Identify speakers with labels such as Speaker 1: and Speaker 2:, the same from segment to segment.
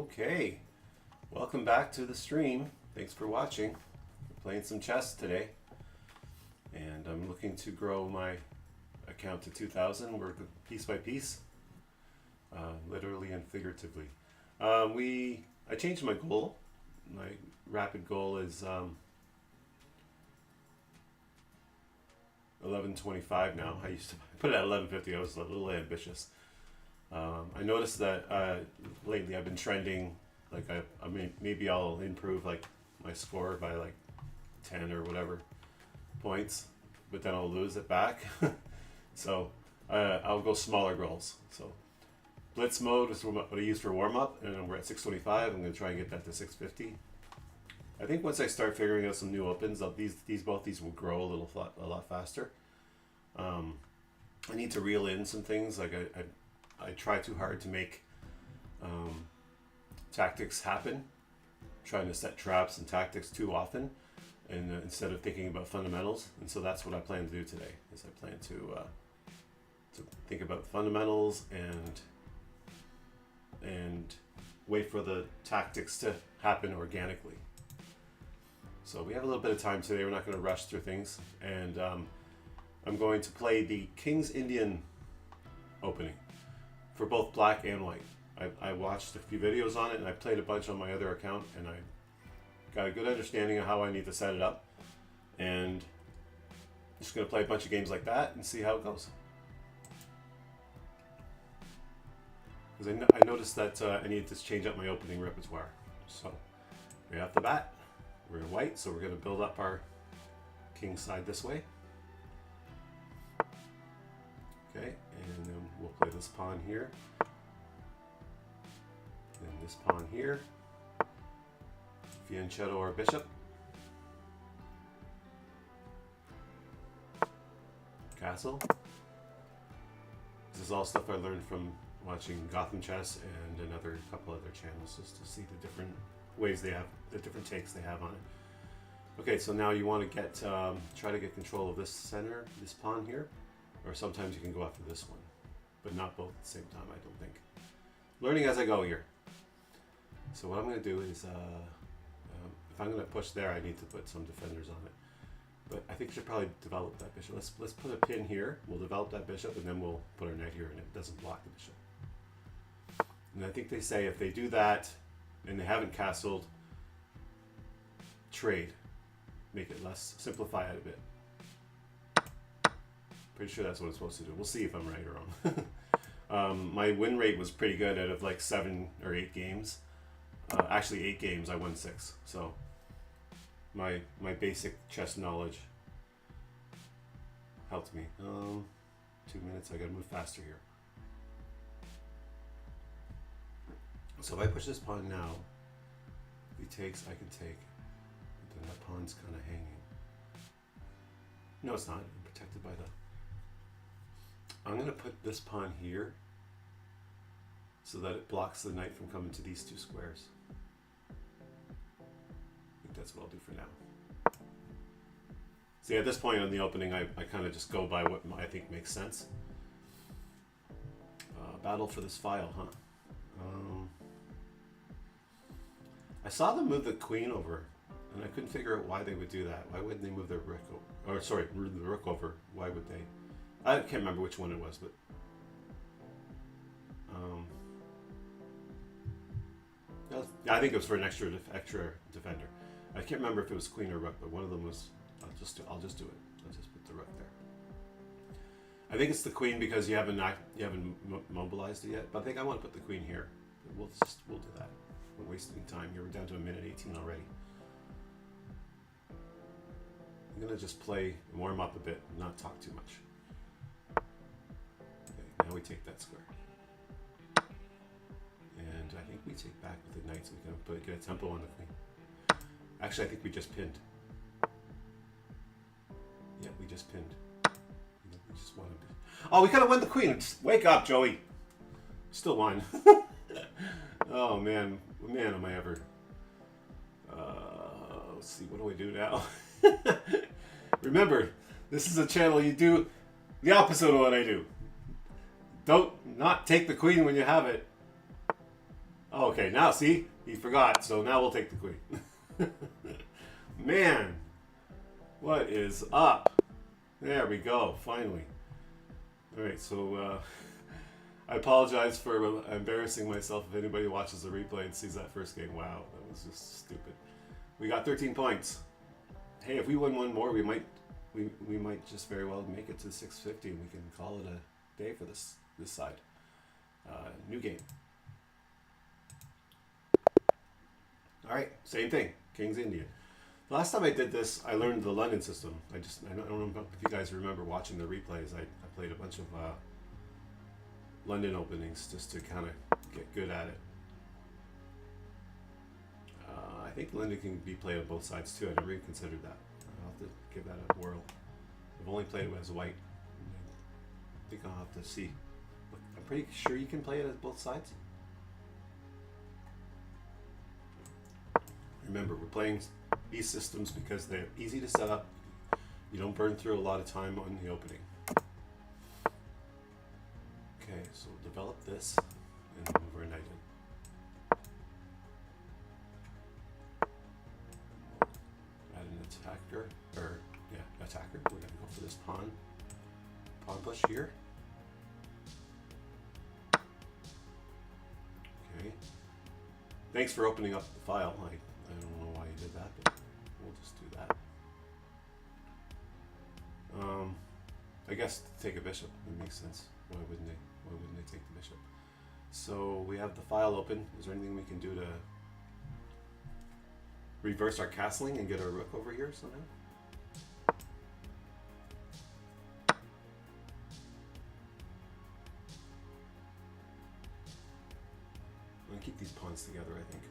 Speaker 1: Okay, welcome back to the stream. Thanks for watching. We're playing some chess today, and I'm looking to grow my account to 2,000. We're piece by piece, literally and figuratively. I changed my goal. My rapid goal is 1125 now. I used to put it at 1150. I was a little ambitious. I noticed that lately I've been trending, like I mean, maybe I'll improve like my score by like 10 or whatever points, but then I'll lose it back. So I'll go smaller goals. So blitz mode is what I use for warm up, and we're at 625. I'm going to try and get that to 650. I think once I start figuring out some new opens, both these will grow a lot faster. I need to reel in some things. Like I try too hard to make tactics happen, trying to set traps and tactics too often, and instead of thinking about fundamentals. And so that's what I plan to do today. Is I plan to think about fundamentals and wait for the tactics to happen organically. So we have a little bit of time today. We're not going to rush through things, and I'm going to play the King's Indian opening for both black and white. I watched a few videos on it, and I played a bunch on my other account, and I got a good understanding of how I need to set it up, and just going to play a bunch of games like that and see how it goes. Because I noticed that I need to change up my opening repertoire. So right off the bat, we're in white, so we're going to build up our king side this way. Okay, and then we'll play this pawn here, and this pawn here, fianchetto or bishop, castle. This is all stuff I learned from watching Gotham Chess and another couple other channels, just to see the different ways they have, the different takes they have on it. Okay, so now you want to get try to get control of this center, this pawn here. Or sometimes you can go after this one, but not both at the same time, I don't think. Learning as I go here. So what I'm going to do is, if I'm going to push there, I need to put some defenders on it. But I think we should probably develop that bishop. Let's put a pin here. We'll develop that bishop, and then we'll put our knight here, and it doesn't block the bishop. And I think they say if they do that, and they haven't castled, trade. Make it less, simplify it a bit. Pretty sure that's what it's supposed to do. We'll see if I'm right or wrong. My win rate was pretty good out of like 7 or 8 games. Actually 8 games, I won 6. So my basic chess knowledge helped me. 2 minutes, I gotta move faster here. So if I push this pawn now, if he takes, I can take. But then that pawn's kind of hanging. No, it's not. I'm protected by the... I'm going to put this pawn here so that it blocks the knight from coming to these 2 squares. I think that's what I'll do for now. See, at this point in the opening, I kind of just go by what I think makes sense. Battle for this file, huh? I saw them move the queen over, and I couldn't figure out why they would do that. Why wouldn't they move their rook over? Or sorry, move the rook over. Why would they? I can't remember which one it was, but I think it was for an extra defender. I can't remember if it was queen or rook, but one of them was. I'll just do it. I'll just put the rook there. I think it's the queen because you haven't mobilized it yet. But I think I want to put the queen here. We'll do that. We're wasting time here. We're down to 1:18 already. I'm gonna just play and warm up a bit, and not talk too much. Now we take that square. And I think we take back with the knight so we can get a tempo on the queen. Actually, I think we just pinned. Yeah, we just pinned. We just won a bit. Oh, we could have won the queen. Wake up, Joey. Still won. Oh, man. Man, am I ever... let's see, what do I do now? Remember, this is a channel you do the opposite of what I do. Don't not take the queen when you have it. Oh, okay, now see? He forgot, so now we'll take the queen. Man, what is up? There we go, finally. Alright, so I apologize for embarrassing myself if anybody watches the replay and sees that first game. Wow, that was just stupid. We got 13 points. Hey, if we win one more, we might just very well make it to 650 and we can call it a day for this side. New game. Alright, same thing. King's India. The last time I did this, I learned the London system. I don't know if you guys remember watching the replays. I played a bunch of London openings just to kind of get good at it. I think London can be played on both sides too. I never even considered that. I'll have to give that a whirl. I've only played it as white. I think I'll have to see. I'm pretty sure you can play it as both sides. Remember, we're playing these systems because they're easy to set up. You don't burn through a lot of time on the opening. Okay, so develop this and move our knight in. Add an attacker, attacker. We're gonna go for this pawn push here. Okay. Thanks for opening up the file. I don't know why you did that, but we'll just do that. I guess to take a bishop, it makes sense. Why wouldn't they take the bishop? So we have the file open. Is there anything we can do to reverse our castling and get our rook over here somehow? I'm gonna keep these pawns together, I think.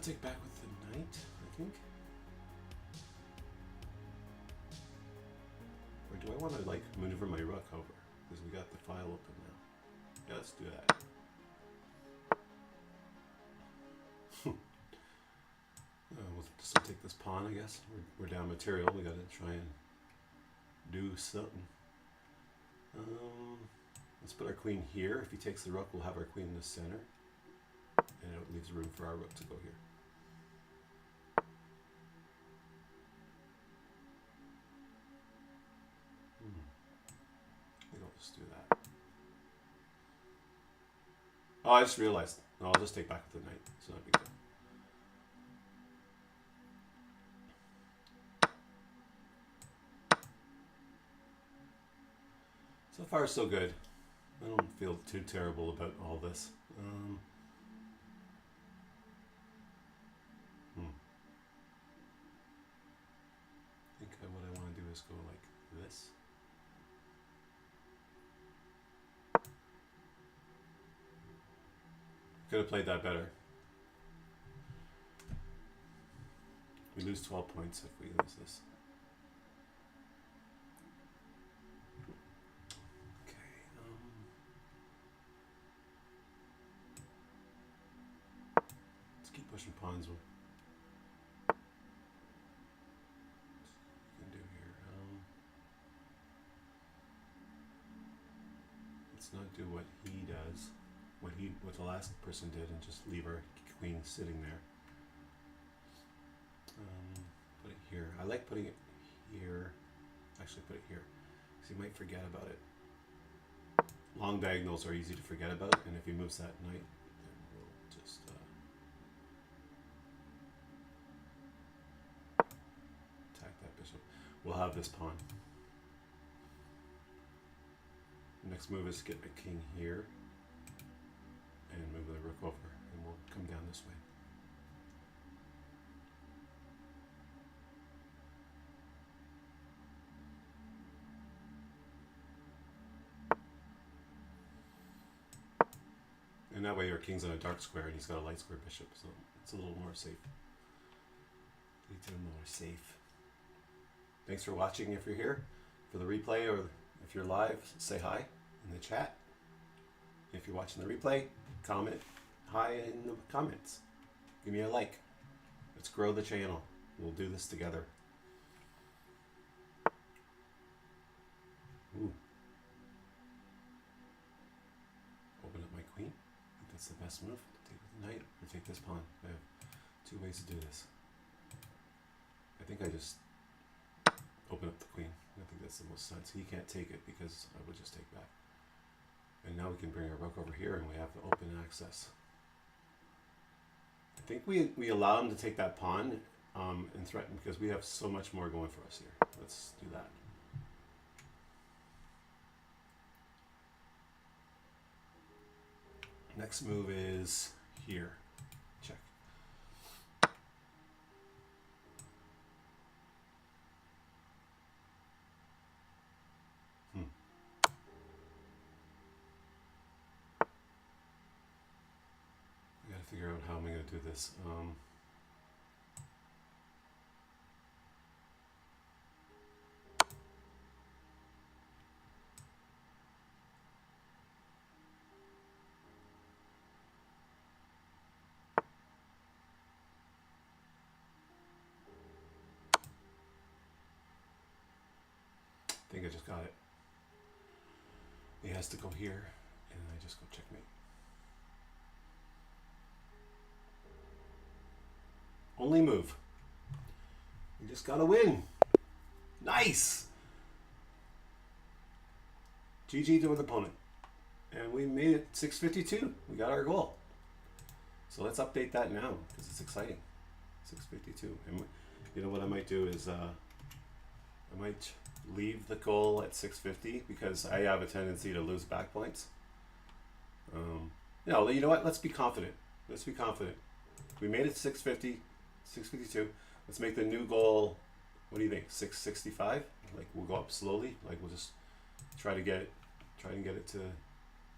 Speaker 1: Take back with the knight, I think. Or do I want to like maneuver my rook over? Because we got the file open now. Yeah, let's do that. We'll just take this pawn, I guess. We're down material. We got to try and do something. Let's put our queen here. If he takes the rook, we'll have our queen in the center. And it leaves room for our rook to go here. I think I'll just do that. Oh, I just realized. No, I'll just take back with the knight. It's not a big deal. So far, so good. I don't feel too terrible about all this. I think what I want to do is go like this. Could have played that better. We lose 12 points if we lose this. Pushing pawns. What can do here? Let's not do what he does, what the last person did, and just leave our queen sitting there. Put it here. I like putting it here. Actually, put it here, because he might forget about it. Long diagonals are easy to forget about, and if he moves that knight, then we'll just. We'll have this pawn. The next move is to get my king here and move the rook over, and we'll come down this way. And that way our king's on a dark square and he's got a light square bishop, so it's a little more safe. A little more safe. Thanks for watching if you're here for the replay, or if you're live, say hi in the chat. If you're watching the replay, comment hi in the comments. Give me a like. Let's grow the channel. We'll do this together. Ooh. Open up my queen. I think that's the best move. Take the knight or take this pawn. I have two ways to do this. I think I just open up the queen. I think that's the most sense. He can't take it because I would just take back. And now we can bring our rook over here and we have open access. I think we allow him to take that pawn and threaten because we have so much more going for us here. Let's do that. Next move is here. Check. I gotta figure out how I'm gonna do this. I think I just got it. He has to go here, and I just go checkmate. Only move. You just gotta win. Nice! GG to an opponent. And we made it 652. We got our goal. So let's update that now, because it's exciting. 652. And you know what I might do is I might leave the goal at 650 because I have a tendency to lose back points. No, you know what? Let's be confident. Let's be confident. We made it 650, 652. Let's make the new goal. What do you think? 665? Like we'll go up slowly. Like we'll just try and get it to.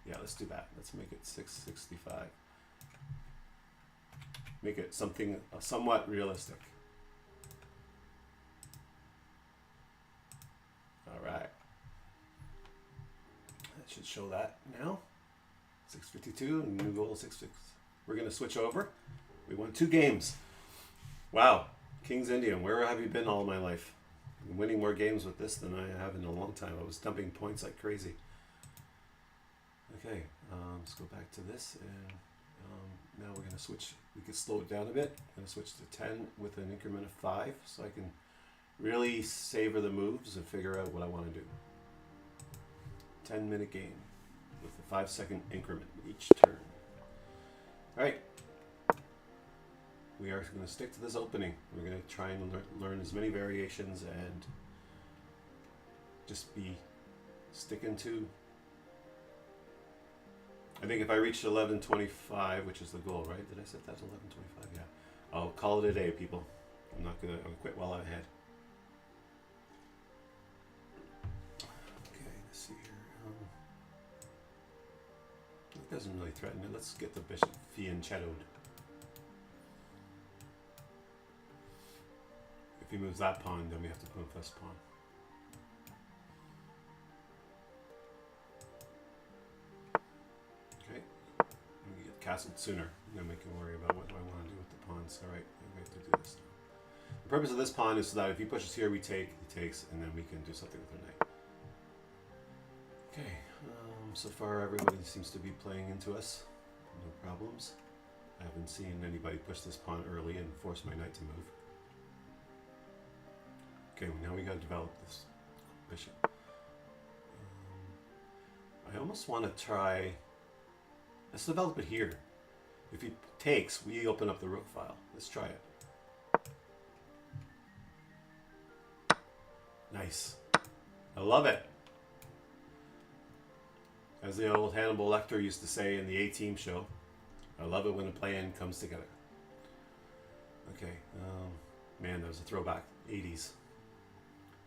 Speaker 1: Yeah, let's do that. Let's make it 665. Make it something somewhat realistic. All right. That should show that now. 652, new goal 66. We're going to switch over. We won 2 games. Wow. King's Indian, where have you been all my life? I'm winning more games with this than I have in a long time. I was dumping points like crazy. Okay, let's go back to this. And now we're going to switch. We can slow it down a bit. I'm going to switch to 10 with an increment of 5 so I can really savor the moves and figure out what I want to do. 10-minute game with a 5-second increment each turn. All right. We are going to stick to this opening. We're going to try and learn as many variations and just be sticking to. I think if I reach 11:25, which is the goal, right? Did I set that to 11:25? Yeah. I'll call it a day, people. I'm not going to quit while I'm ahead. Okay, let's see here. It doesn't really threaten it. Let's get the bishop fianchettoed. If he moves that pawn, then we have to move this pawn. Okay. We get castled sooner. Then we can worry about what do I want to do with the pawns. All right, we have to do this now. The purpose of this pawn is so that if he pushes here, we take, he takes, and then we can do something with our knight. Okay, so far everybody seems to be playing into us. No problems. I haven't seen anybody push this pawn early and force my knight to move. Okay, now we got to develop this bishop. I almost want to try. Let's develop it here. If he takes, we open up the rook file. Let's try it. Nice. I love it. As the old Hannibal Lecter used to say in the A-Team show, I love it when a plan comes together. Okay, man, that was a throwback. 80s.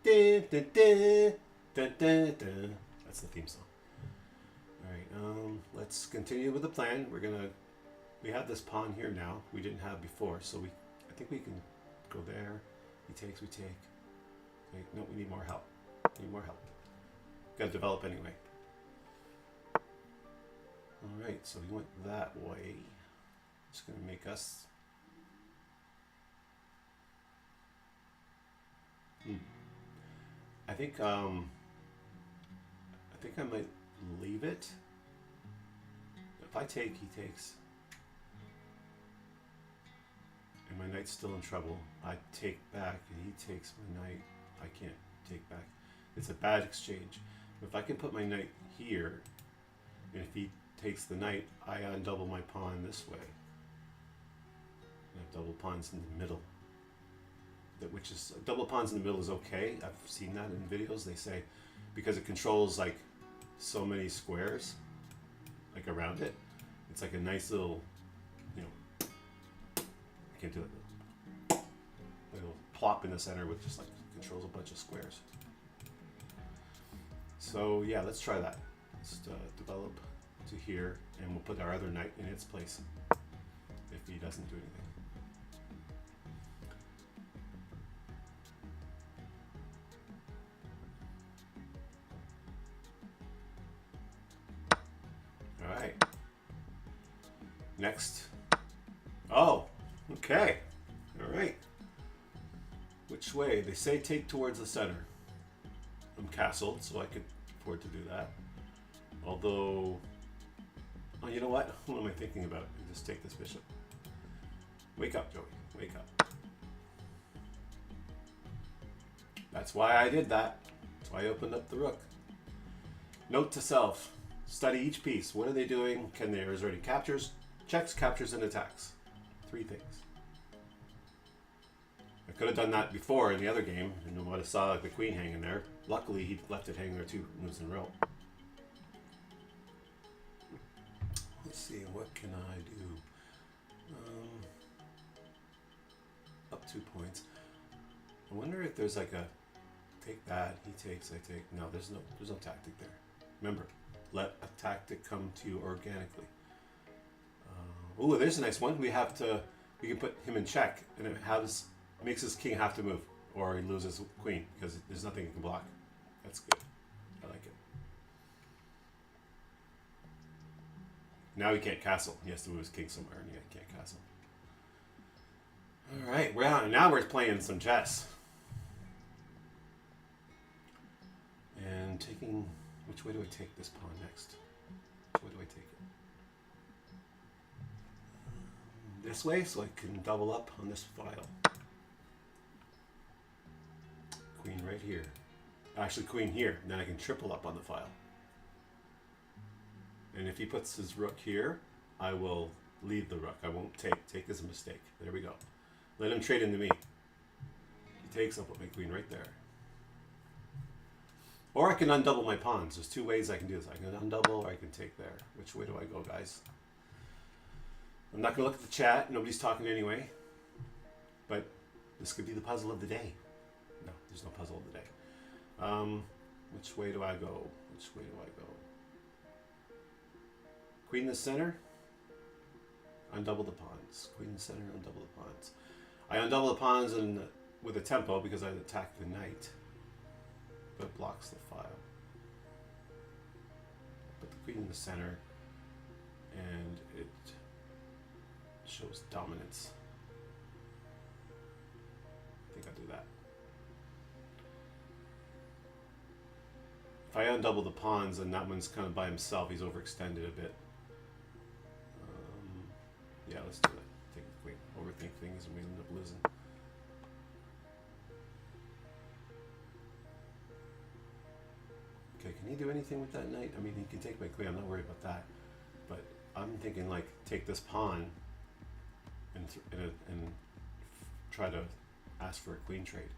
Speaker 1: Dun, dun, dun, dun, dun, dun. That's the theme song. Alright, let's continue with the plan. We have this pawn here now. We didn't have before, so I think we can go there. He takes, we take. Okay, no, we need more help. Need more help. Gotta develop anyway. Alright, so we went that way. It's gonna make us I think think I might leave it. If I take, he takes. And my knight's still in trouble. I take back and he takes my knight. I can't take back. It's a bad exchange. If I can put my knight here, and if he takes the knight, I undouble my pawn this way. I have double pawns in the middle. Which is, double pawns in the middle is okay. I've seen that in videos. They say because it controls like so many squares, like around it. It's like a nice little, you know, I can't do it. But it'll plop in the center with just like controls a bunch of squares. So yeah, let's try that. Let's develop to here, and we'll put our other knight in its place if he doesn't do anything. All right. Next. Oh, okay. All right. Which way? They say take towards the center. I'm castled, so I could afford to do that. Although, oh, you know what? What am I thinking about? Just take this bishop. Wake up, Joey. Wake up. That's why I did that. That's why I opened up the rook. Note to self. Study each piece. What are they doing? Is there any captures? Checks, captures, and attacks. 3 things. I could have done that before in the other game, and I would have saw like the queen hanging there. Luckily, he left it hanging there 2 moves in a row. Let's see, what can I do? Up 2 points. I wonder if there's like a take that, he takes, I take. No, there's no tactic there. Remember, let a tactic come to you organically. Oh, there's a nice one. We can put him in check, and it makes his king have to move, or he loses queen because there's nothing he can block. That's good. I like it. Now he can't castle. He has to move his king somewhere, and he can't castle. All right, well, now we're playing some chess. And taking, which way do I take this pawn next? Which way do I take it? This way, so I can double up on this file. Queen right here. Actually, queen here. Then I can triple up on the file. And if he puts his rook here, I will leave the rook. I won't take. Take is a mistake. There we go. Let him trade into me. He takes, I'll put my queen right there. Or I can undouble my pawns. There's 2 ways I can do this. I can undouble or I can take there. Which way do I go, guys? I'm not going to look at the chat. Nobody's talking anyway. But this could be the puzzle of the day. No, there's no puzzle of the day. Which way do I go? Which way do I go? Queen in the center. Undouble the pawns. Queen in the center, undouble the pawns. I undouble the pawns with a tempo because I attack the knight. But it blocks the file. Put the queen in the center. And it shows dominance. I think I'll do that. If I undouble the pawns, and that one's kind of by himself, he's overextended a bit. Yeah, let's do that. Take the queen. Overthink things and we end up losing. Okay, can he do anything with that knight? I mean, he can take my queen. I'm not worried about that. But I'm thinking like take this pawn and try to ask for a queen trade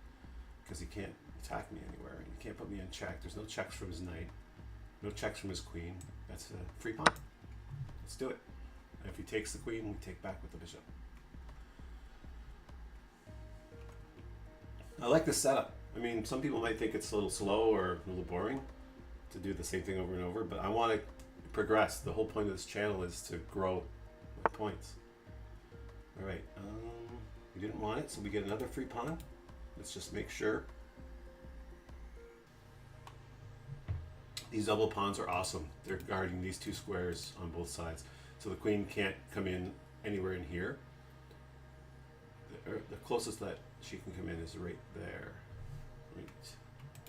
Speaker 1: because he can't attack me anywhere. He can't put me in check. There's no checks from his knight. No checks from his queen. That's a free pawn. Let's do it. And if he takes the queen, we take back with the bishop. I like this setup. I mean, some people might think it's a little slow or a little boring to do the same thing over and over, but I want to progress. The whole point of this channel is to grow my points. All right, we didn't want it, so we get another free pawn. Let's just make sure. These double pawns are awesome. They're guarding these 2 squares on both sides. So the queen can't come in anywhere in here. The closest that she can come in is right there. Right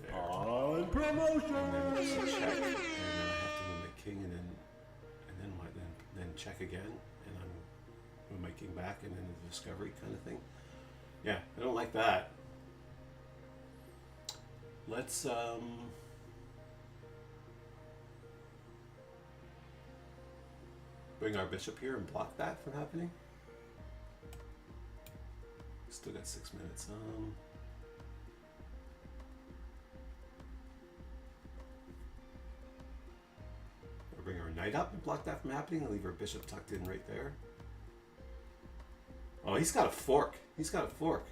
Speaker 1: There.
Speaker 2: On promotion.
Speaker 1: And then it's a check, and then I have to move my king, and then what? Then check again, and I'm move my king back, and then a discovery kind of thing. Yeah, I don't like that. Let's bring our bishop here and block that from happening. Still got 6 minutes. We'll bring our knight up and block that from happening and leave our bishop tucked in right there. Oh, he's got a fork. He's got a fork.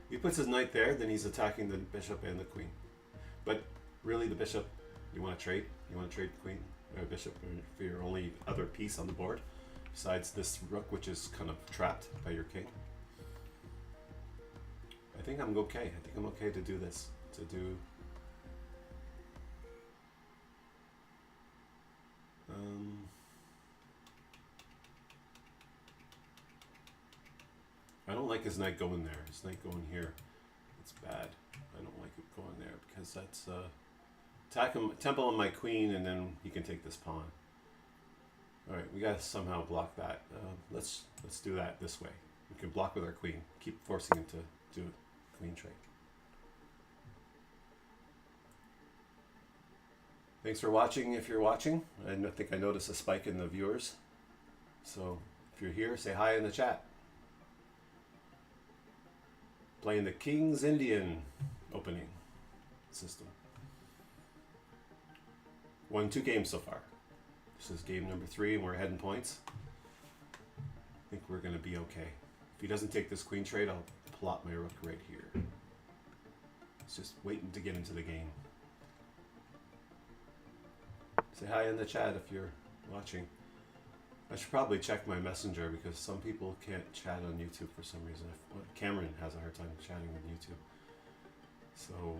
Speaker 1: He puts his knight there, then he's attacking the bishop and the queen. But really, the bishop, you want to trade? You want to trade the queen or bishop for your only other piece on the board, besides this rook, which is kind of trapped by your king. I think I'm okay. I think I'm okay to do this. To do. I don't like his knight going there. His knight going here. It's bad. I don't like it going there because that's attack him, temple on my queen, and then he can take this pawn. All right, we gotta somehow block that. Let's do that this way. We can block with our queen. Keep forcing him to do a queen trade. Thanks for watching. If you're watching, I think I noticed a spike in the viewers. So if you're here, say hi in the chat. Playing the King's Indian opening system. Won 2 games so far. This is game number 3 and we're heading points. I think we're gonna be okay. If he doesn't take this queen trade, I'll plot my rook right here. It's just waiting to get into the game. Say hi in the chat if you're watching. I should probably check my messenger because some people can't chat on YouTube for some reason. Cameron has a hard time chatting on YouTube. So,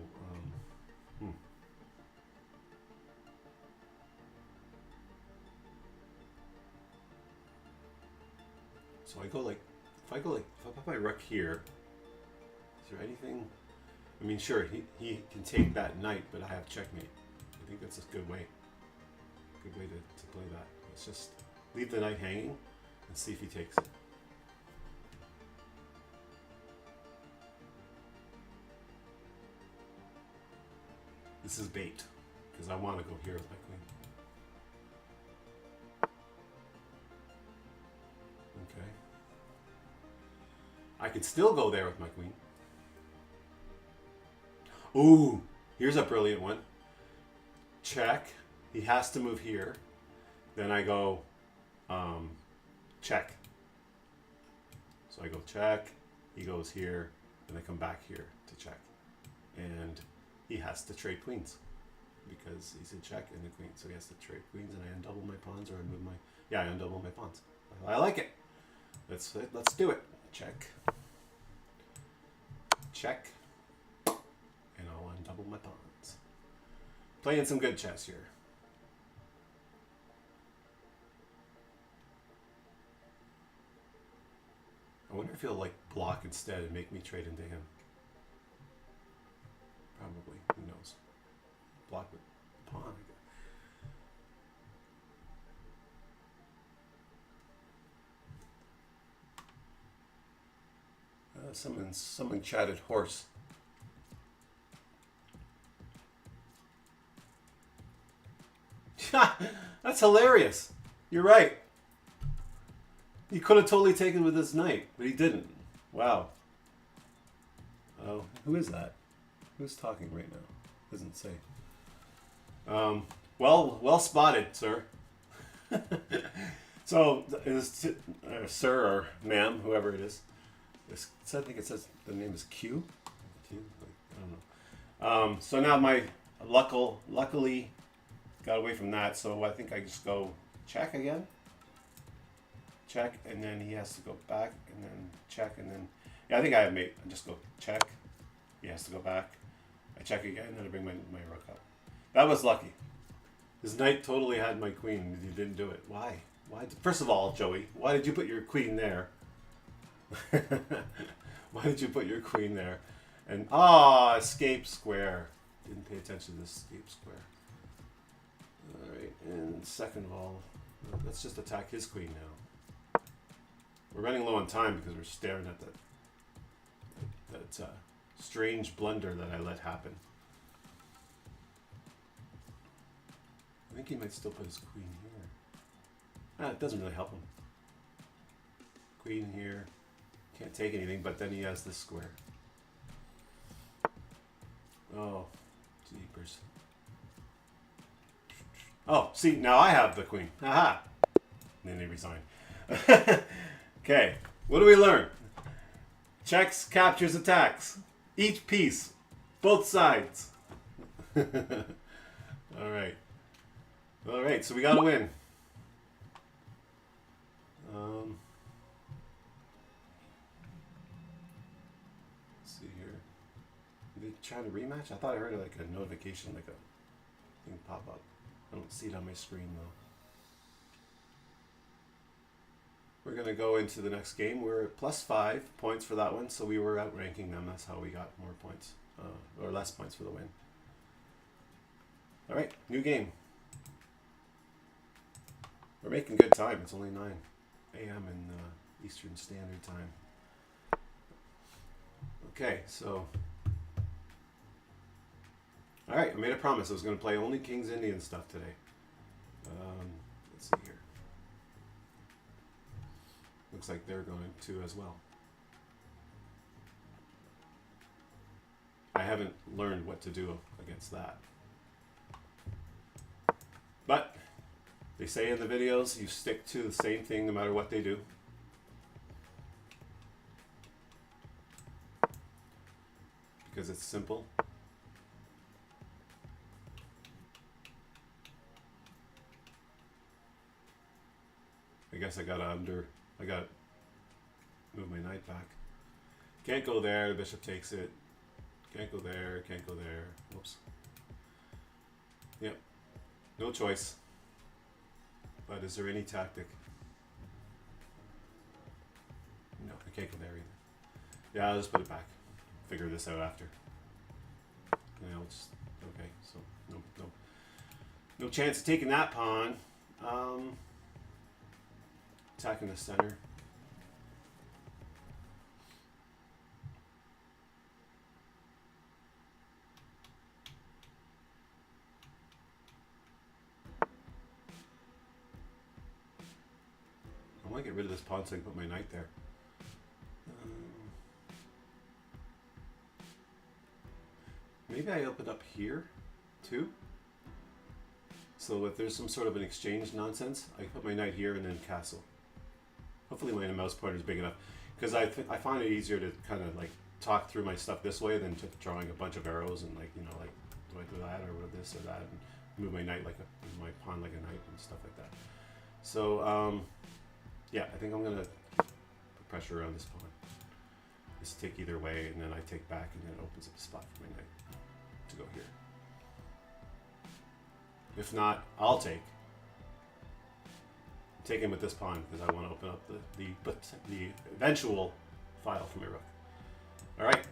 Speaker 1: So I go like, if I put my rook here, is there anything? I mean, sure, he can take that knight, but I have checkmate. I think that's a good way. Good way to play that. Let's just leave the knight hanging and see if he takes it. This is bait, because I want to go here with my queen. Okay. I could still go there with my queen. Ooh, here's a brilliant one. Check. He has to move here. Then I go check. So I go check. He goes here. And I come back here to check. And he has to trade queens because he's in check and the queen. So he has to trade queens, and I undouble my pawns, or I move my, yeah, I undouble my pawns. I like it. Let's do it. Check. Check. And I'll undouble my pawns. Playing some good chess here. I wonder if he'll like block instead and make me trade into him. Probably. Who knows? Block with pawn. Someone chatted horse. That's hilarious. You're right. He could have totally taken with his knight, but he didn't. Wow. Oh, who is that? Who's talking right now? Doesn't say. Well spotted, sir. So, sir or ma'am, whoever it is. I think it says the name is Q. Q? I don't know. So now my luckily got away from that. So I think I just go check again. Check, and then he has to go back, and then check, and then yeah, I think I have mate. I just go check. He has to go back. I check again, and then I bring my rook up. That was lucky. His knight totally had my queen, and he didn't do it. Why? First of all, Joey, why did you put your queen there? Why did you put your queen there? And escape square. didn't pay attention to this deep square. Alright, and second of all, let's just attack his queen now. We're running low on time because we're staring at that strange blunder that I let happen. I think he might still put his queen here. It doesn't really help him. Queen here. Can't take anything, but then he has this square. Oh, jeepers. Oh, see, now I have the queen. Aha! And then he resigned. Okay, what do we learn? Checks, captures, attacks. Each piece. Both sides. Alright. Alright, so we gotta win. Let's see here. Are they trying to rematch? I thought I heard like a notification, like a thing pop up. I don't see it on my screen though. We're going to go into the next game. We're at +5 points for that one, so we were outranking them. That's how we got more points, or less points for the win. All right, new game. We're making good time. It's only 9 a.m. in Eastern Standard Time. Okay, so... All right, I made a promise. I was going to play only King's Indian stuff today. Let's see here. Looks like they're going to as well. I haven't learned what to do against that. But they say in the videos, you stick to the same thing no matter what they do. Because it's simple. I guess I gotta move my knight back. Can't go there, the bishop takes it. Can't go there, can't go there. Whoops. Yep. No choice. But is there any tactic? No, I can't go there either. Yeah, I'll just put it back. Figure this out after. Yeah, I'll just, okay, so no chance of taking that pawn. Attacking the center. I want to get rid of this pawn so I can put my knight there. Maybe I open up here too. So if there's some sort of an exchange nonsense, I can put my knight here and then castle. Hopefully my mouse pointer is big enough, because I find it easier to kind of like talk through my stuff this way than just drawing a bunch of arrows and like, you know, like do I do that or this or that and move my knight like my pawn like a knight and stuff like that. So yeah, I think I'm gonna put pressure around this pawn. Just take either way, and then I take back, and then it opens up a spot for my knight to go here. If not, I'll take. Take him with this pawn because I want to open up the eventual file for my rook. All right.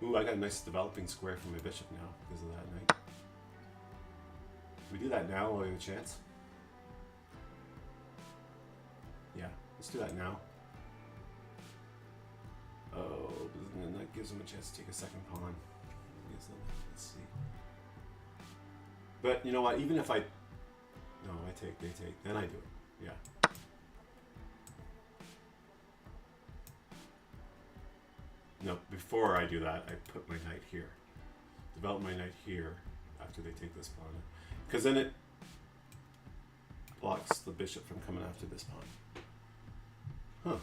Speaker 1: Ooh, I got a nice developing square for my bishop now because of that knight. We do that now while we have a chance. Yeah, let's do that now. Oh, and then that gives him a chance to take a second pawn. Let's see. But you know what? Even if I... No, I take, they take. Then I do it. Yeah. No, before I do that, I put my knight here. Develop my knight here after they take this pawn. Because then it blocks the bishop from coming after this pawn. Huh.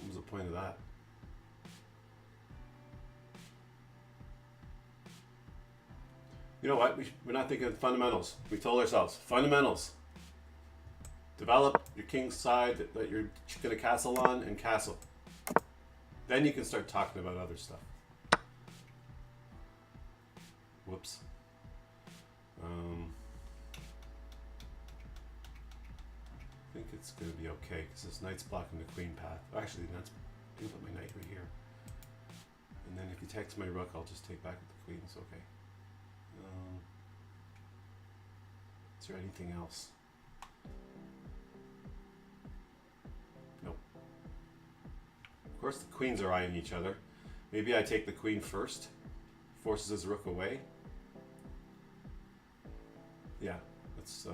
Speaker 1: What was the point of that? You know what? We're not thinking of fundamentals. We told ourselves, fundamentals. Develop your king's side that you're going to castle on and castle. Then you can start talking about other stuff. Whoops. I think it's going to be okay because this knight's blocking the queen path. Actually, that's I can put my knight right here, and then if he takes my rook, I'll just take back with the queen. It's okay. Is there anything else? Nope. Of course, the queens are eyeing each other. Maybe I take the queen first, forces his rook away. Yeah, that's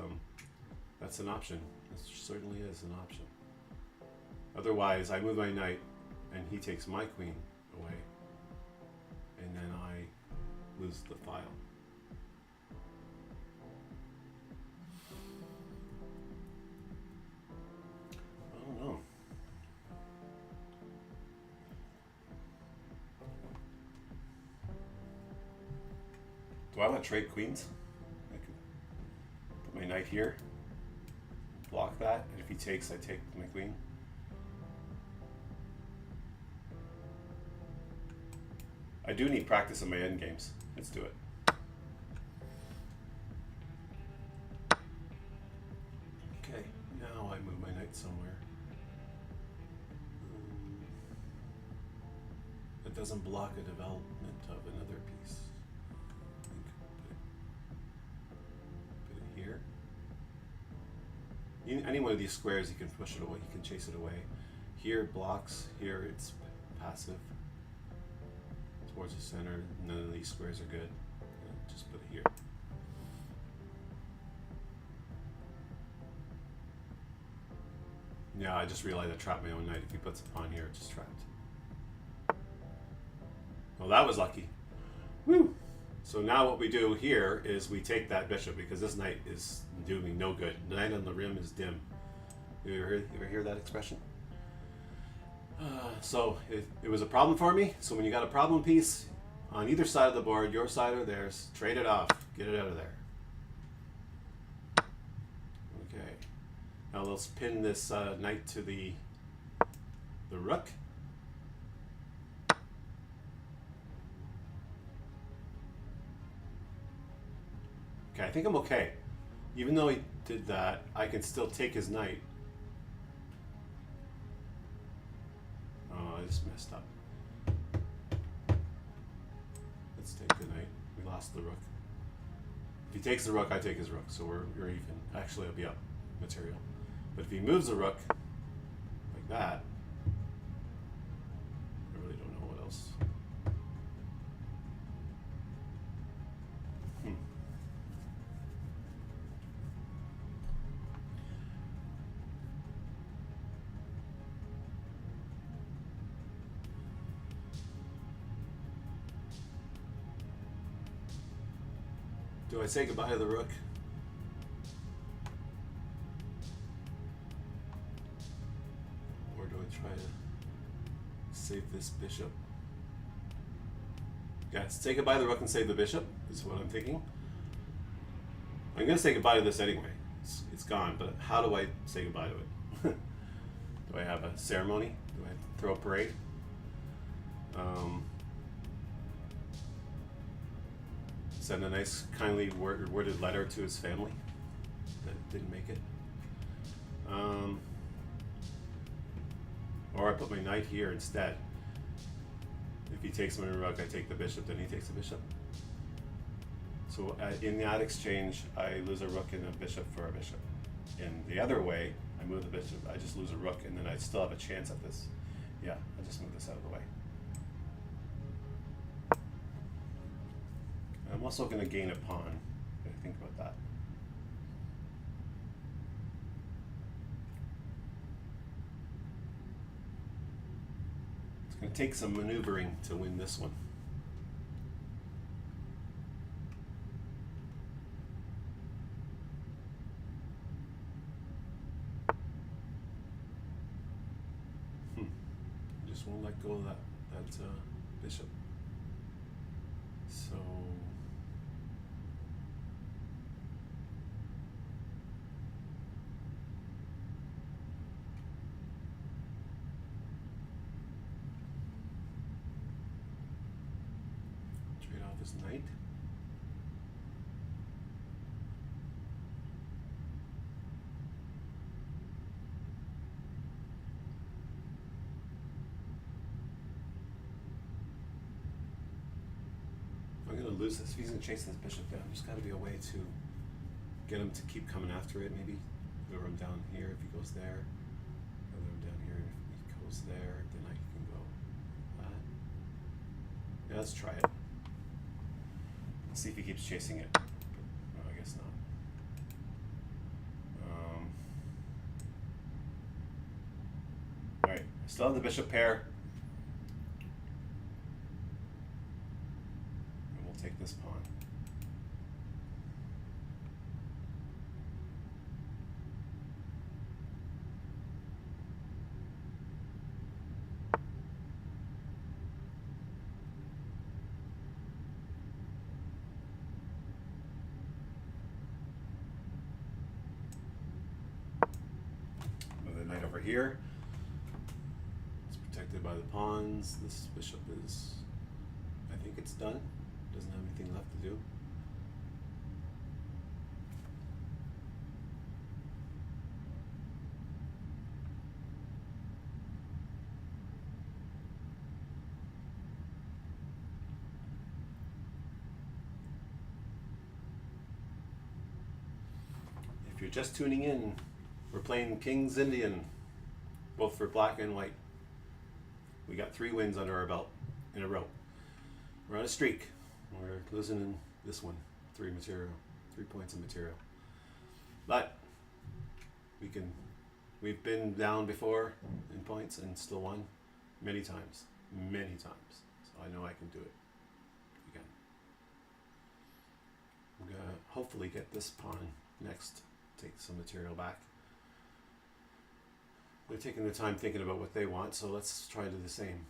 Speaker 1: an option. It certainly is an option. Otherwise, I move my knight, and he takes my queen away, and then I lose the file. I don't know. Do I want to trade queens? I could put my knight here, block that, and if he takes, I take my queen. I do need practice in my endgames. Let's do it. Okay, now I move my knight somewhere. That doesn't block a development of another piece. Put it here. Any one of these squares, you can push it away. You can chase it away. Here it blocks. Here it's passive. Towards the center. None of these squares are good. Just put it here. Yeah, I just realized I trapped my own knight. If he puts a pawn here, it's just trapped. Well, that was lucky. Woo! So now what we do here is we take that bishop because this knight is doing no good. The knight on the rim is dim. You ever hear that expression? So it was a problem for me. So when you got a problem piece on either side of the board, your side or theirs, trade it off. Get it out of there. Okay. Now let's pin this knight to the rook. Okay, I think I'm okay. Even though he did that, I can still take his knight. Oh, I just messed up. Let's take the knight. We lost the rook. If he takes the rook, I take his rook, so we're even. Actually, I'll be up material. But if he moves the rook like that, I really don't know what else. Do I say goodbye to the rook? Or do I try to save this bishop? Yeah, say goodbye to the rook and save the bishop is what I'm thinking. I'm going to say goodbye to this anyway. It's gone, but how do I say goodbye to it? Do I have a ceremony? Do I throw a parade? Send a nice, kindly worded letter to his family that didn't make it. Or I put my knight here instead. If he takes my rook, I take the bishop, then he takes the bishop. So in that exchange, I lose a rook and a bishop for a bishop. In the other way, I move the bishop, I just lose a rook, and then I still have a chance at this. Yeah, I just move this out of the way. I'm also going to gain a pawn. I think about that. It's going to take some maneuvering to win this one. Just won't let go of that bishop. So trade off his knight. gonna lose this. If he's gonna chase this bishop down, there's got to be a way to get him to keep coming after it. Maybe lure him down here if he goes there. Or lure him down here if he goes there. Then I can go that. Yeah, let's try it. Let's see if he keeps chasing it. No, I guess not. All right, still have the bishop pair. And we'll take this pawn. Over here, it's protected by the pawns. This bishop is, I think it's done. Doesn't have anything left to do. If you're just tuning in, we're playing King's Indian, both for black and white. We got 3 wins under our belt in a row. We're on a streak. We're losing in this one, 3 points of material. But we've been down before in points and still won many times. So I know I can do it again. I'm gonna hopefully get this pawn next, take some material back. They're taking the time thinking about what they want, so let's try to do the same.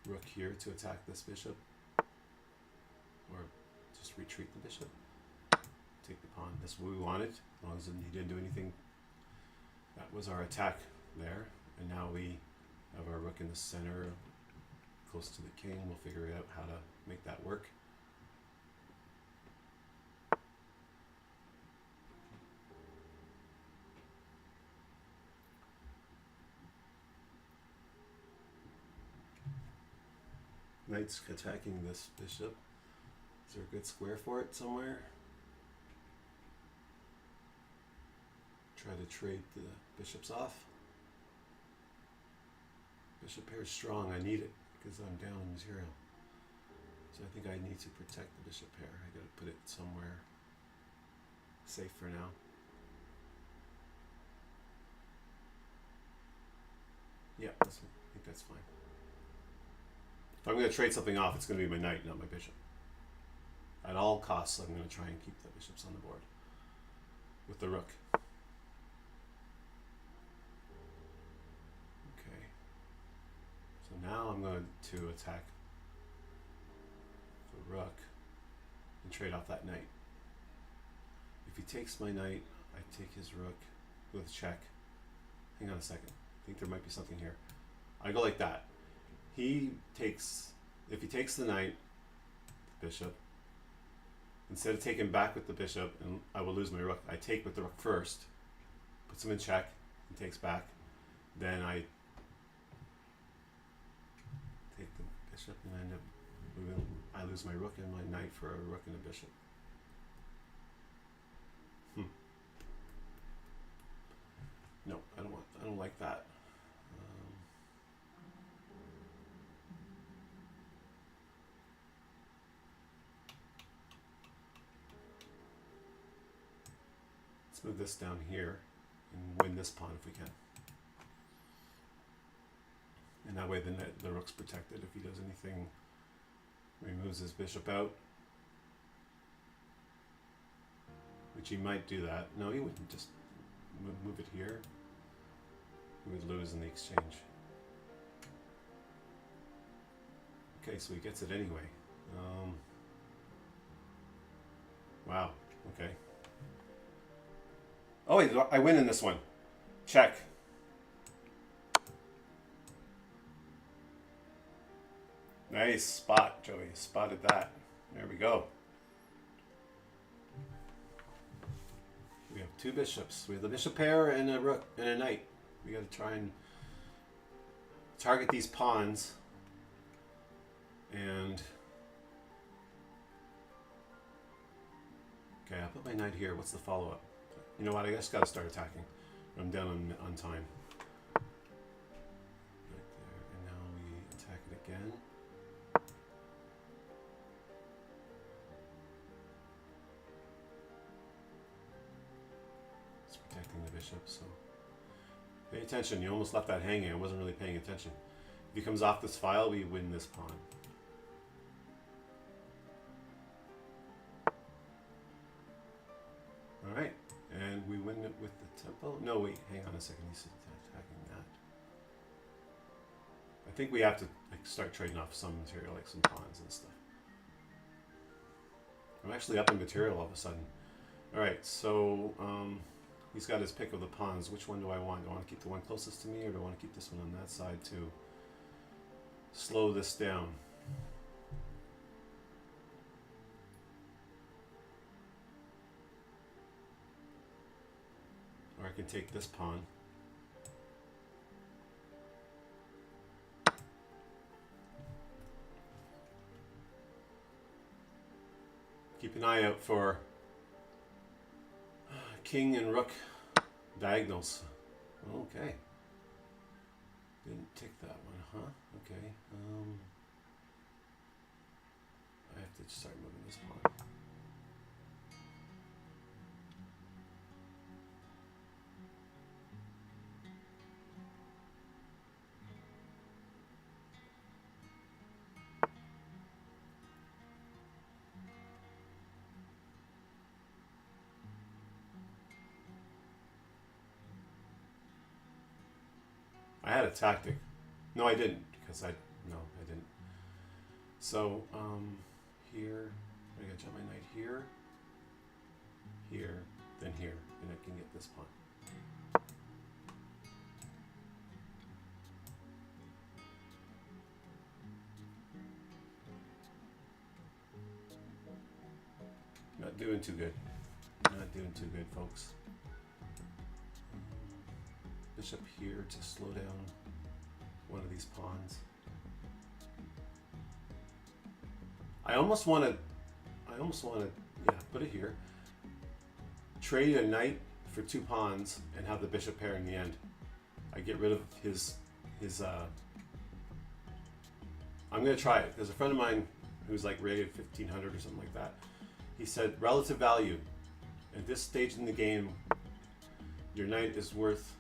Speaker 1: Rook here to attack this bishop, or just retreat the bishop. Take the pawn. That's what we wanted, as long as he didn't do anything. That was our attack there, and now we have our rook in the center, close to the king. We'll figure out how to make that work. Knight's attacking this bishop. Is there a good square for it somewhere? Try to trade the bishops off. Bishop pair is strong. I need it because I'm down in material. So I think I need to protect the bishop pair. I gotta put it somewhere safe for now. Yeah, I think that's fine. If I'm going to trade something off, it's going to be my knight, not my bishop. At all costs, I'm going to try and keep the bishops on the board with the rook. Okay. So now I'm going to attack the rook and trade off that knight. If he takes my knight, I take his rook with a check. Hang on a second. I think there might be something here. I go like that. If he takes the knight, the bishop, instead of taking back with the bishop, and I will lose my rook, I take with the rook first, puts him in check, he takes back, then I take the bishop and I end up I lose my rook and my knight for a rook and a bishop. No, I don't like that. Move this down here and win this pawn if we can. And that way the rook's protected. If he does anything, removes his bishop out, which he might do that. No, he wouldn't just move it here. He would lose in the exchange. Okay, so he gets it anyway. Wow, okay. Oh wait, I win in this one. Check. Nice spot, Joey. Spotted that. There we go. We have 2 bishops. We have the bishop pair and a rook and a knight. We got to try and target these pawns, and okay, I'll put my knight here. What's the follow-up? You know what? I just gotta start attacking. I'm down on time. Right there, and now we attack it again. It's protecting the bishop, so pay attention. You almost left that hanging. I wasn't really paying attention. If he comes off this file, we win this pawn. All right, and we win it with the tempo. No, wait, hang on a second. He's attacking that. I think we have to like start trading off some material, like some pawns and stuff. I'm actually up in material all of a sudden. All right, so he's got his pick of the pawns. Which one do I want? Do I want to keep the one closest to me, or do I want to keep this one on that side to slow this down? Or I can take this pawn. Keep an eye out for king and rook diagonals. Okay. Didn't take that one, huh? Okay. I have to start moving this pawn. I had a tactic. No, I didn't, because I didn't. So, here, I gotta jump my knight here, here, then here, and I can get this pawn. Not doing too good. Not doing too good, folks. Bishop here to slow down one of these pawns. I almost want to, yeah, put it here. Trade a knight for 2 pawns and have the bishop pair in the end. I get rid of his I'm going to try it. There's a friend of mine who's like rated 1500 or something like that. He said relative value. At this stage in the game, your knight is worth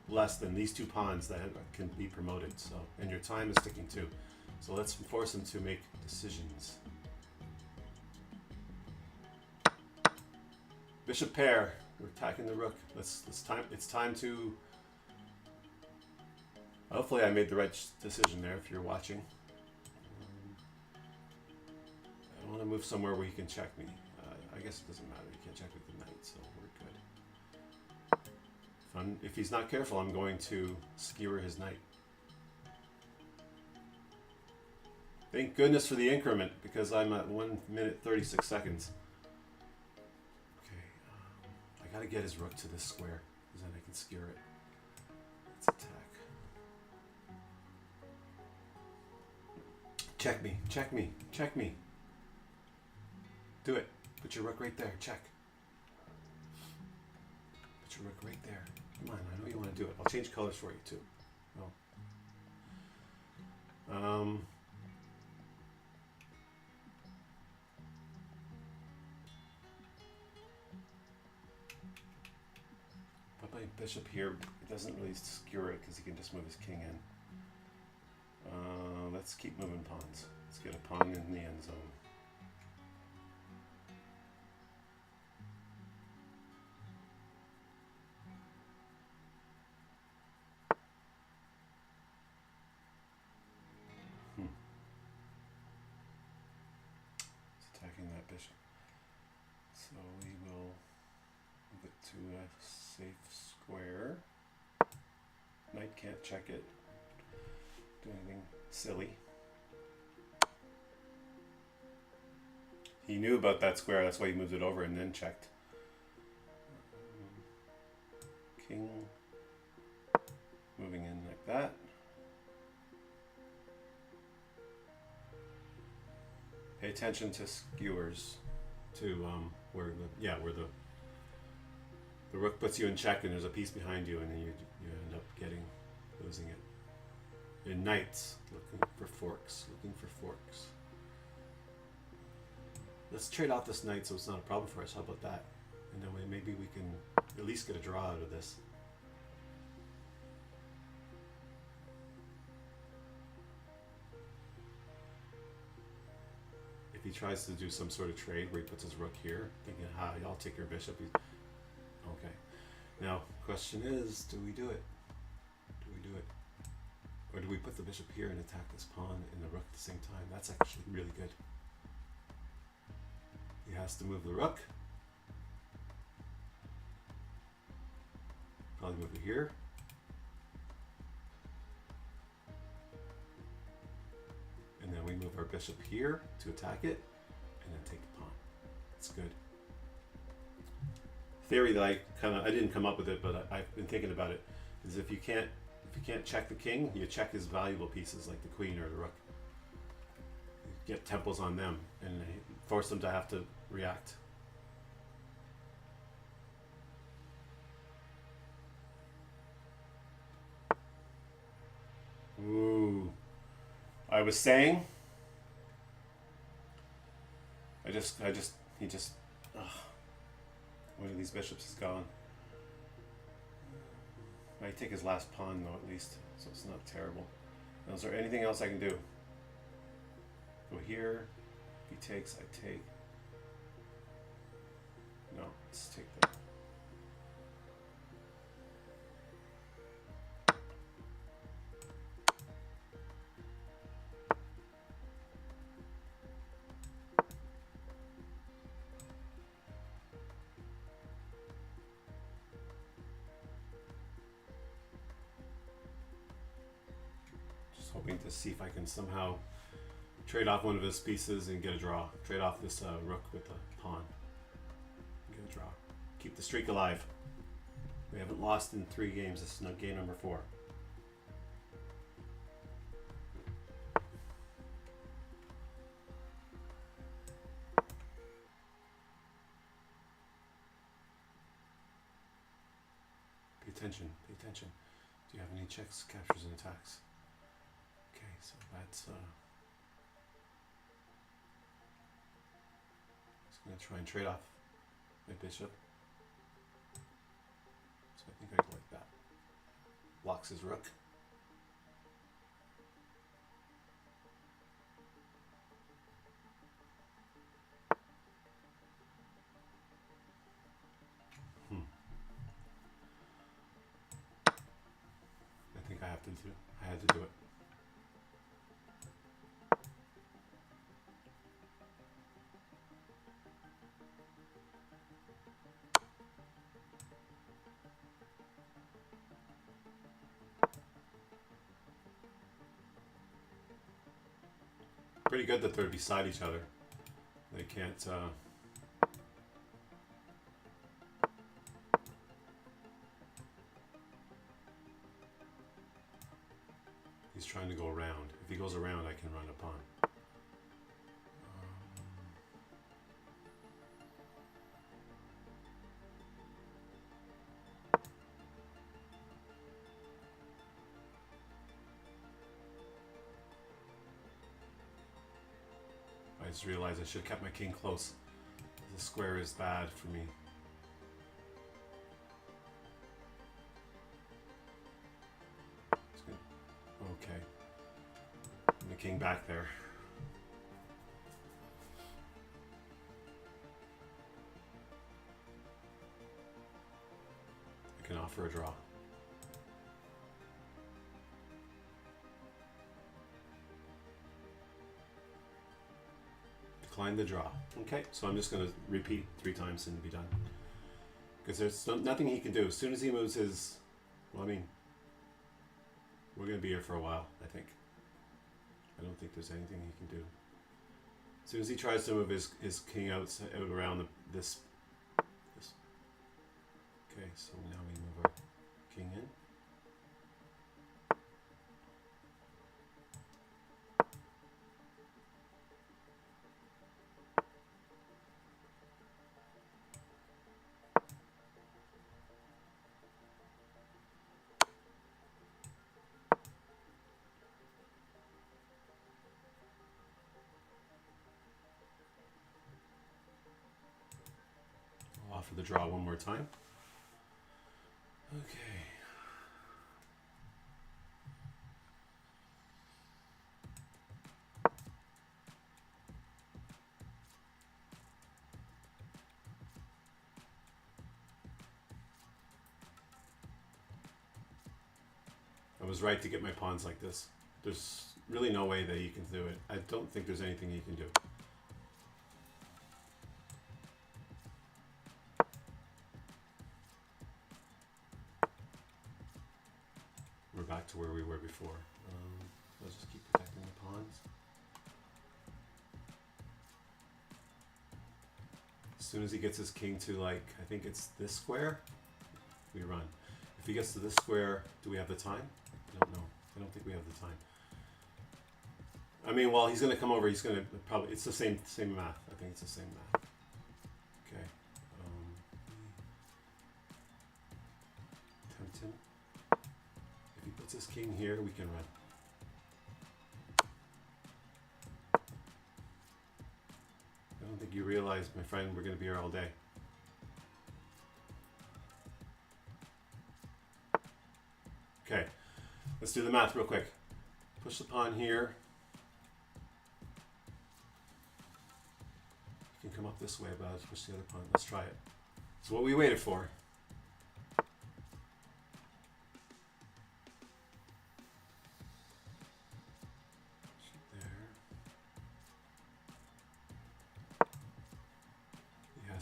Speaker 1: less than these 2 pawns that can be promoted. So, and your time is ticking too. So let's force him to make decisions. Bishop pair. We're attacking the rook. It's time to. Hopefully, I made the right decision there. If you're watching, I want to move somewhere where he can check me. I guess it doesn't matter. He can't check with the knight, so we're good. If he's not careful, I'm going to skewer his knight. Thank goodness for the increment, because I'm at 1 minute 36 seconds. Okay, I gotta get his rook to this square, because then I can skewer it. Let's attack. Check me, check me, check me. Do it. Put your rook right there. Check. Put your rook right there. Come on, I know you want to do it. I'll change colors for you too. Oh. Put my bishop here. It doesn't really skewer it because he can just move his king in. Let's keep moving pawns. Let's get a pawn in the end zone. Attacking that bishop. So we will move it to a safe square. Knight can't check it. Do anything silly. He knew about that square, that's why he moved it over and then checked. King. attention to skewers, to where the rook puts you in check, and there's a piece behind you, and then you end up losing it. And knights, looking for forks. Let's trade off this knight so it's not a problem for us. How about that? And then maybe we can at least get a draw out of this. If he tries to do some sort of trade where he puts his rook here, thinking, I'll take your bishop. Okay. Now, question is, do we do it? Or do we put the bishop here and attack this pawn and the rook at the same time? That's actually really good. He has to move the rook. Probably move it here. And then we move our bishop here to attack it, and then take the pawn. That's good. Theory that I didn't come up with it, but I've been thinking about it, is if you can't check the king, you check his valuable pieces like the queen or the rook. You get temples on them and force them to have to react. Ooh. I was saying, one of these bishops is gone. I take his last pawn though, at least, so it's not terrible. Now, is there anything else I can do? Go here. If he takes, I take. No, let's take that. Hoping to see if I can somehow trade off one of his pieces and get a draw. Trade off this rook with a pawn. Get a draw. Keep the streak alive. We haven't lost in 3 games. This is now game number 4. Pay attention. Pay attention. Do you have any checks, captures, and attacks? Okay, so that's just going to try and trade off my bishop. So I think I go like that. Blocks his rook. I think I had to do it. Pretty good that they're beside each other. They can't. He's trying to go around. If he goes around, I can run a pawn. I just realized I should have kept my king close. The square is bad for me. Okay. And the king back there. I can offer a draw. Decline the draw. Okay, so I'm just going to repeat 3 times and be done. Because there's nothing he can do. As soon as he moves his... Well, I mean... We're going to be here for a while, I think. I don't think there's anything he can do. As soon as he tries to move his king out around this. Okay, so now we move our king in. for the draw one more time. Okay. I was right to get my pawns like this. There's really no way that you can do it. I don't think there's anything you can do. We're back to where we were before. Let's just keep protecting the pawns. As soon as he gets his king to, like, I think it's this square, we run. If he gets to this square, do we have the time? I don't know. I don't think we have the time. I mean, well, he's going to come over. He's going to probably, it's the same math. I think it's the same math. Okay. Tempt him. If he puts his king here, we can run. I don't think you realize, my friend, we're going to be here all day. Okay, let's do the math real quick. Push the pawn here. You can come up this way, but I'll push the other pawn. Let's try it. It's what we waited for.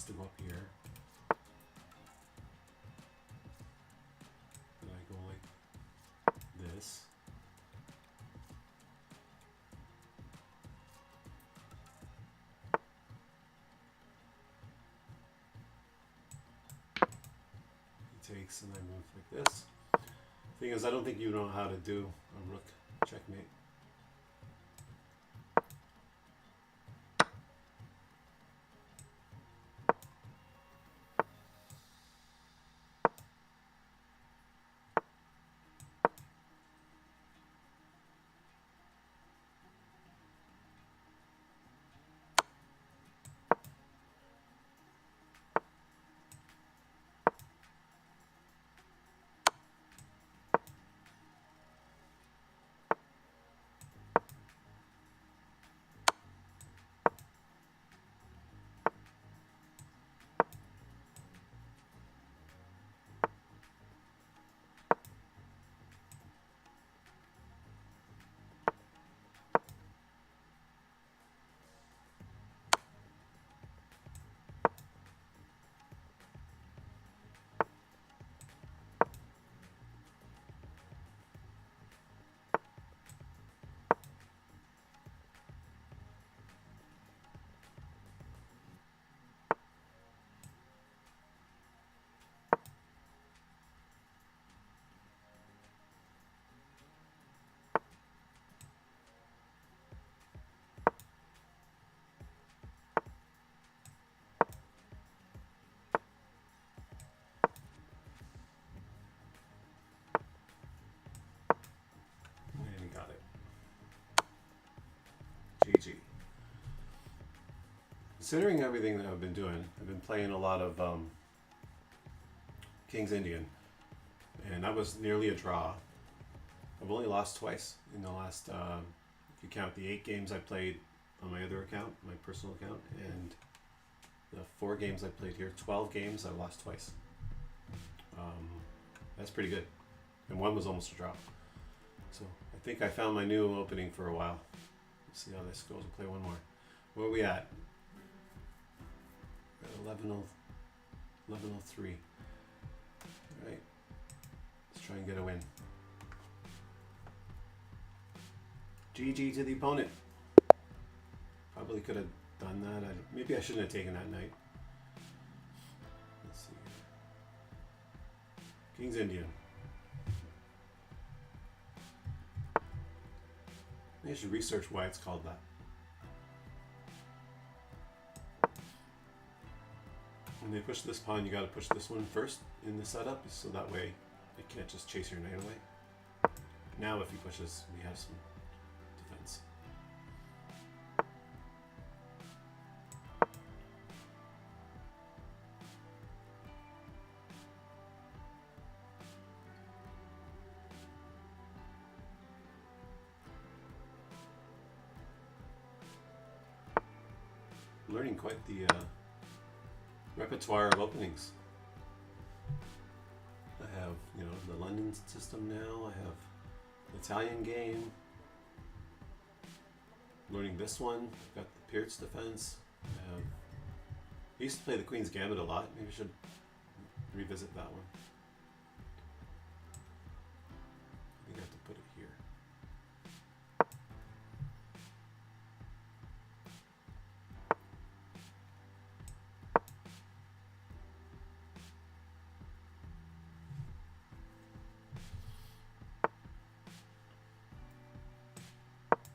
Speaker 1: To go up here. Then I go like this. He takes and I move like this. Thing is, I don't think you know how to do a rook checkmate. GG. Considering everything that I've been doing, I've been playing a lot of King's Indian, and that was nearly a draw. I've only lost twice in the last, if you count the 8 games I played on my other account, my personal account, and the 4 games I played here, 12 games, I lost twice. That's pretty good. And one was almost a draw. So I think I found my new opening for a while. Let's see how this goes. We'll play one more. Where are we at? We're at 11:03. All right. Let's try and get a win. GG to the opponent. Probably could have done that. Maybe I shouldn't have taken that knight. Let's see. King's Indian. I should research why it's called that. When they push this pawn, you got to push this one first in the setup, so that way it can't just chase your knight away. Now if he pushes, we have some defense. learning quite the repertoire of openings. I have, you know, the London system now. I have the Italian game. Learning this one. I've got the Peertz defense. I used to play the Queen's Gambit a lot. Maybe I should revisit that one. I think I have to put it here.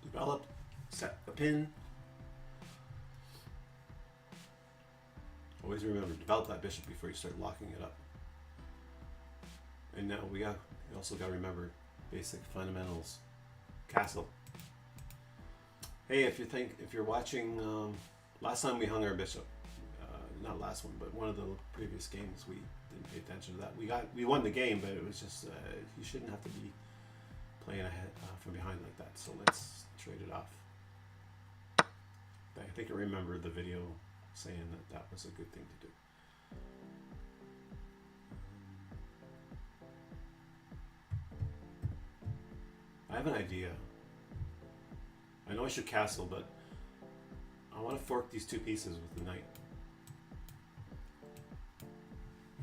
Speaker 1: Develop, set a pin. Always remember, develop that bishop before you start locking it up. And now we also got to remember basic fundamentals. Castle. Hey, if you're watching, last time we hung our bishop, not last one, but one of the previous games, we didn't pay attention to that. We won the game, but it was just you shouldn't have to be playing ahead from behind like that. So let's trade it off. I think I remember the video saying that was a good thing to do. I have an idea. I know I should castle, but I want to fork these two pieces with the knight.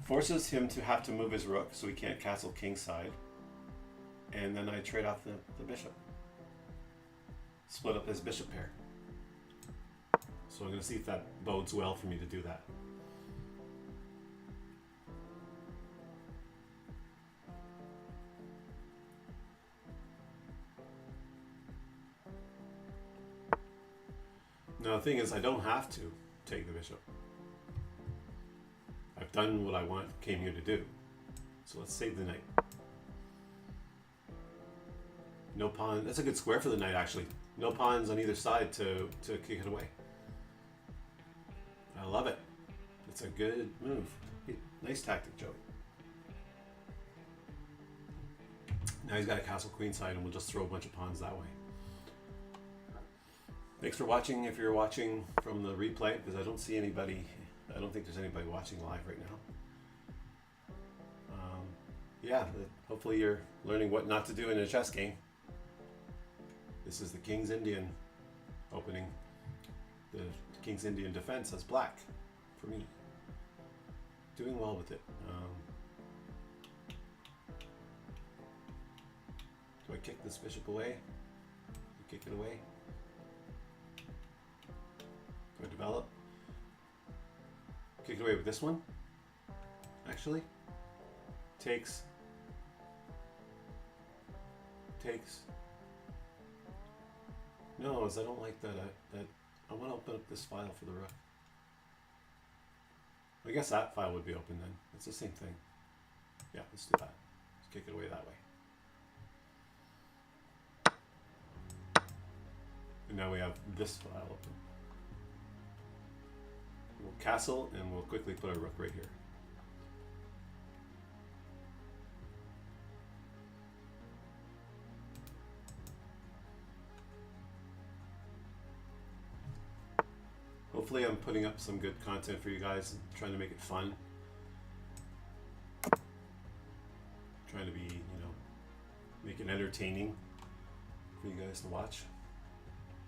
Speaker 1: Forces him to have to move his rook so he can't castle kingside. And then I trade off the bishop. Split up his bishop pair. So I'm going to see if that bodes well for me to do that. Now the thing is, I don't have to take the bishop. I've done what I came here to do. So let's save the knight. No pawn. That's a good square for the knight, actually. No pawns on either side to kick it away. I love it. It's a good move. Nice tactic, Joey. Now he's got a castle queenside, and we'll just throw a bunch of pawns that way. Thanks for watching. If you're watching from the replay, because I don't see anybody. I don't think there's anybody watching live right now. Yeah, hopefully you're learning what not to do in a chess game. This is the King's Indian opening. The King's Indian defense as black for me. Doing well with it. Do I kick this bishop away? Kick it away? Do I develop? Kick it away with this one? Actually? Takes. No, as I don't like that. I want to open up this file for the rook. I guess that file would be open then. It's the same thing. Yeah, let's do that. Let's kick it away that way. And now we have this file open. We'll castle and we'll quickly put our rook right here. Hopefully I'm putting up some good content for you guys and trying to make it fun. Trying to be, you know, make it entertaining for you guys to watch.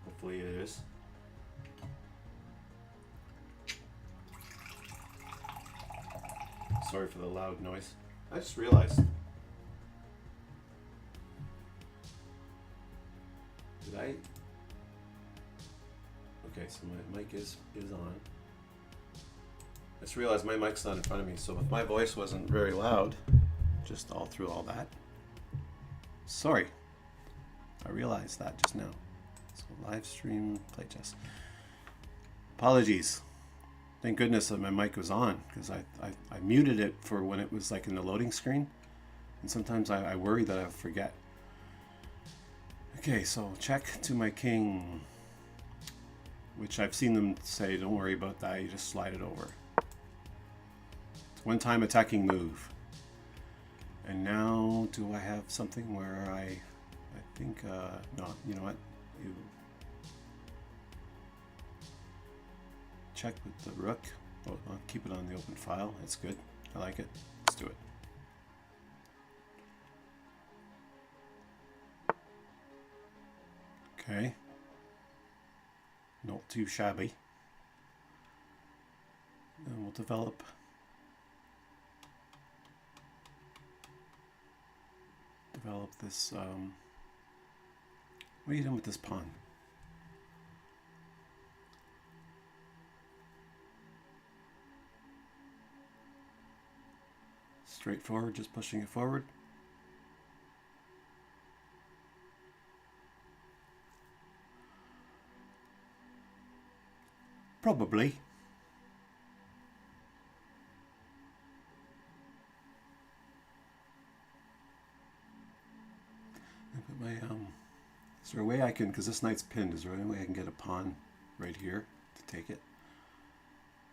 Speaker 1: Hopefully it is. Sorry for the loud noise. I just realized. Did I? Okay, so my mic is on. I just realized my mic's not in front of me, so if my voice wasn't very loud, just all through all that. Sorry. I realized that just now. So live stream play chess. Apologies. Thank goodness that my mic was on, because I muted it for when it was like in the loading screen. And sometimes I worry that I'll forget. Okay, so check to my king, which I've seen them say, don't worry about that, you just slide it over. It's one time attacking move. And now, do I have something where I think, no, you know what? check with the rook. Oh, I'll keep it on the open file. That's good. I like it. Let's do it. Okay. Not too shabby. And we'll develop this. What are you doing with this pawn? Straightforward, just pushing it forward. Probably. But my is there a way I can, because this knight's pinned, is there any way I can get a pawn right here to take it?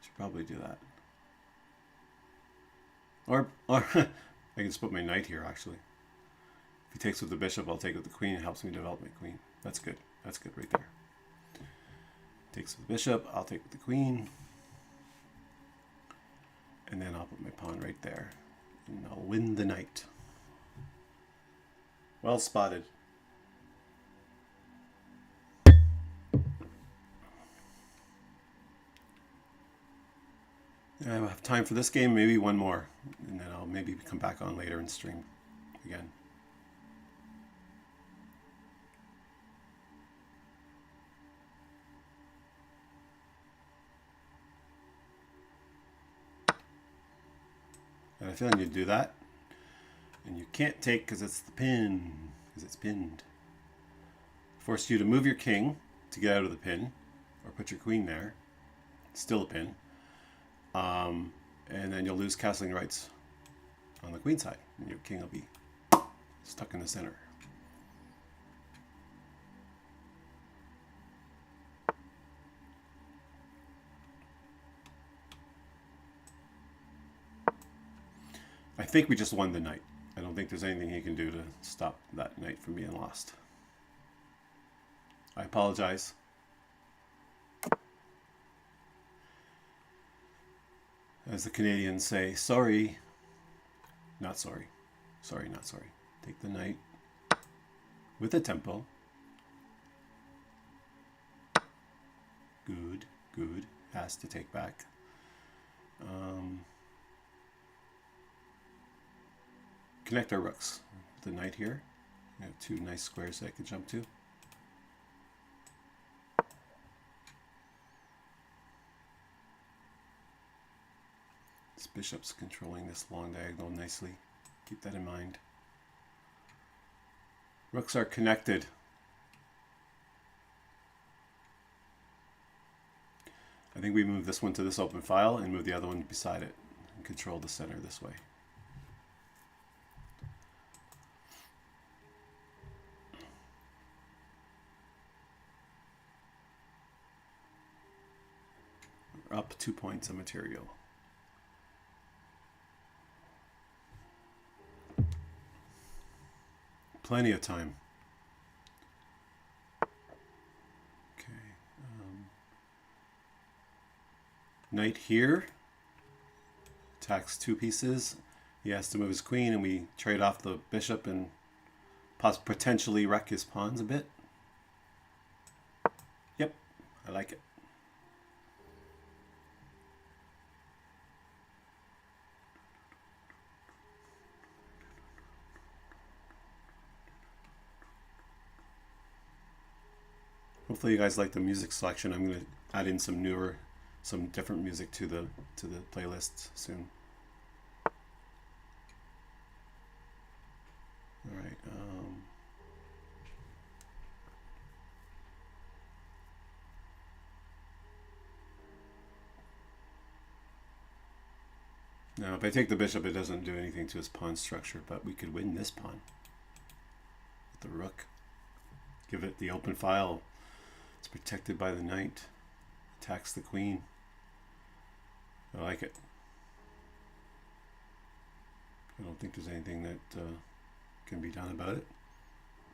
Speaker 1: Should probably do that. Or I can just put my knight here actually. If he takes with the bishop, I'll take with the queen. It helps me develop my queen. That's good. That's good right there. Takes with the bishop, I'll take with the queen. And then I'll put my pawn right there. And I'll win the knight. Well spotted. I have time for this game, maybe one more. And then I'll maybe come back on later and stream again. And I feel like you do that. And you can't take because it's the pin. Because it's pinned. Force you to move your king to get out of the pin. Or put your queen there. It's still a pin. And then you'll lose castling rights on the queen side. And your king will be stuck in the center. I think we just won the knight. I don't think there's anything he can do to stop that knight from being lost. I apologize. As the Canadians say, sorry, not sorry. Sorry, not sorry. Take the knight with a tempo. Good, good. Has to take back. Connect our rooks. The knight here. We have two nice squares that I can jump to. This bishop's controlling this long diagonal nicely. Keep that in mind. Rooks are connected. I think we move this one to this open file and move the other one beside it and control the center this way. We're up 2 points of material. Plenty of time. Okay. Knight here. Attacks 2 pieces. He has to move his queen and we trade off the bishop and potentially wreck his pawns a bit. Yep, I like it. Hopefully you guys like the music selection. I'm going to add in some different music to the playlist soon. All right. Now, if I take the bishop, it doesn't do anything to his pawn structure, but we could win this pawn with the rook. Give it the open file. It's protected by the knight. Attacks the queen. I like it. I don't think there's anything that can be done about it.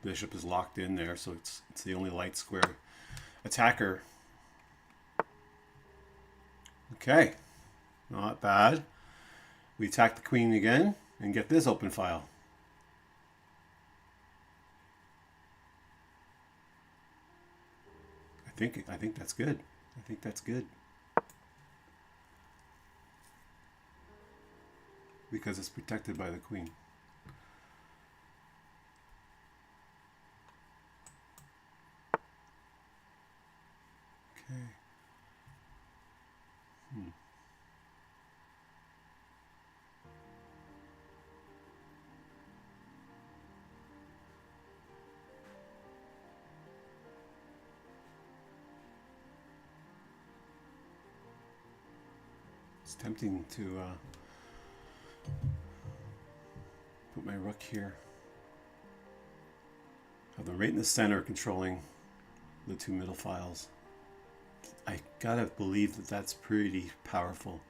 Speaker 1: Bishop is locked in there, so it's the only light square attacker. Okay, not bad. We attack the queen again and get this open file. I think that's good. I think that's good. Because it's protected by the queen. Okay. It's tempting to put my rook here. Have them right in the center, controlling the two middle files. I gotta believe that that's pretty powerful.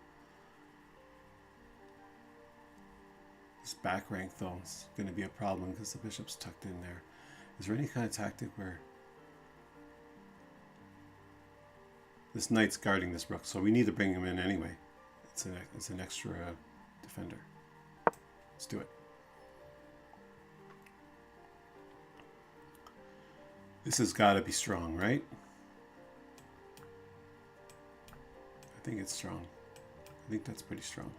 Speaker 1: This back rank, though, is going to be a problem because the bishop's tucked in there. Is there any kind of tactic where this knight's guarding this rook, so we need to bring him in anyway. It's an extra defender. Let's do it. This has got to be strong, right? I think it's strong. I think that's pretty strong.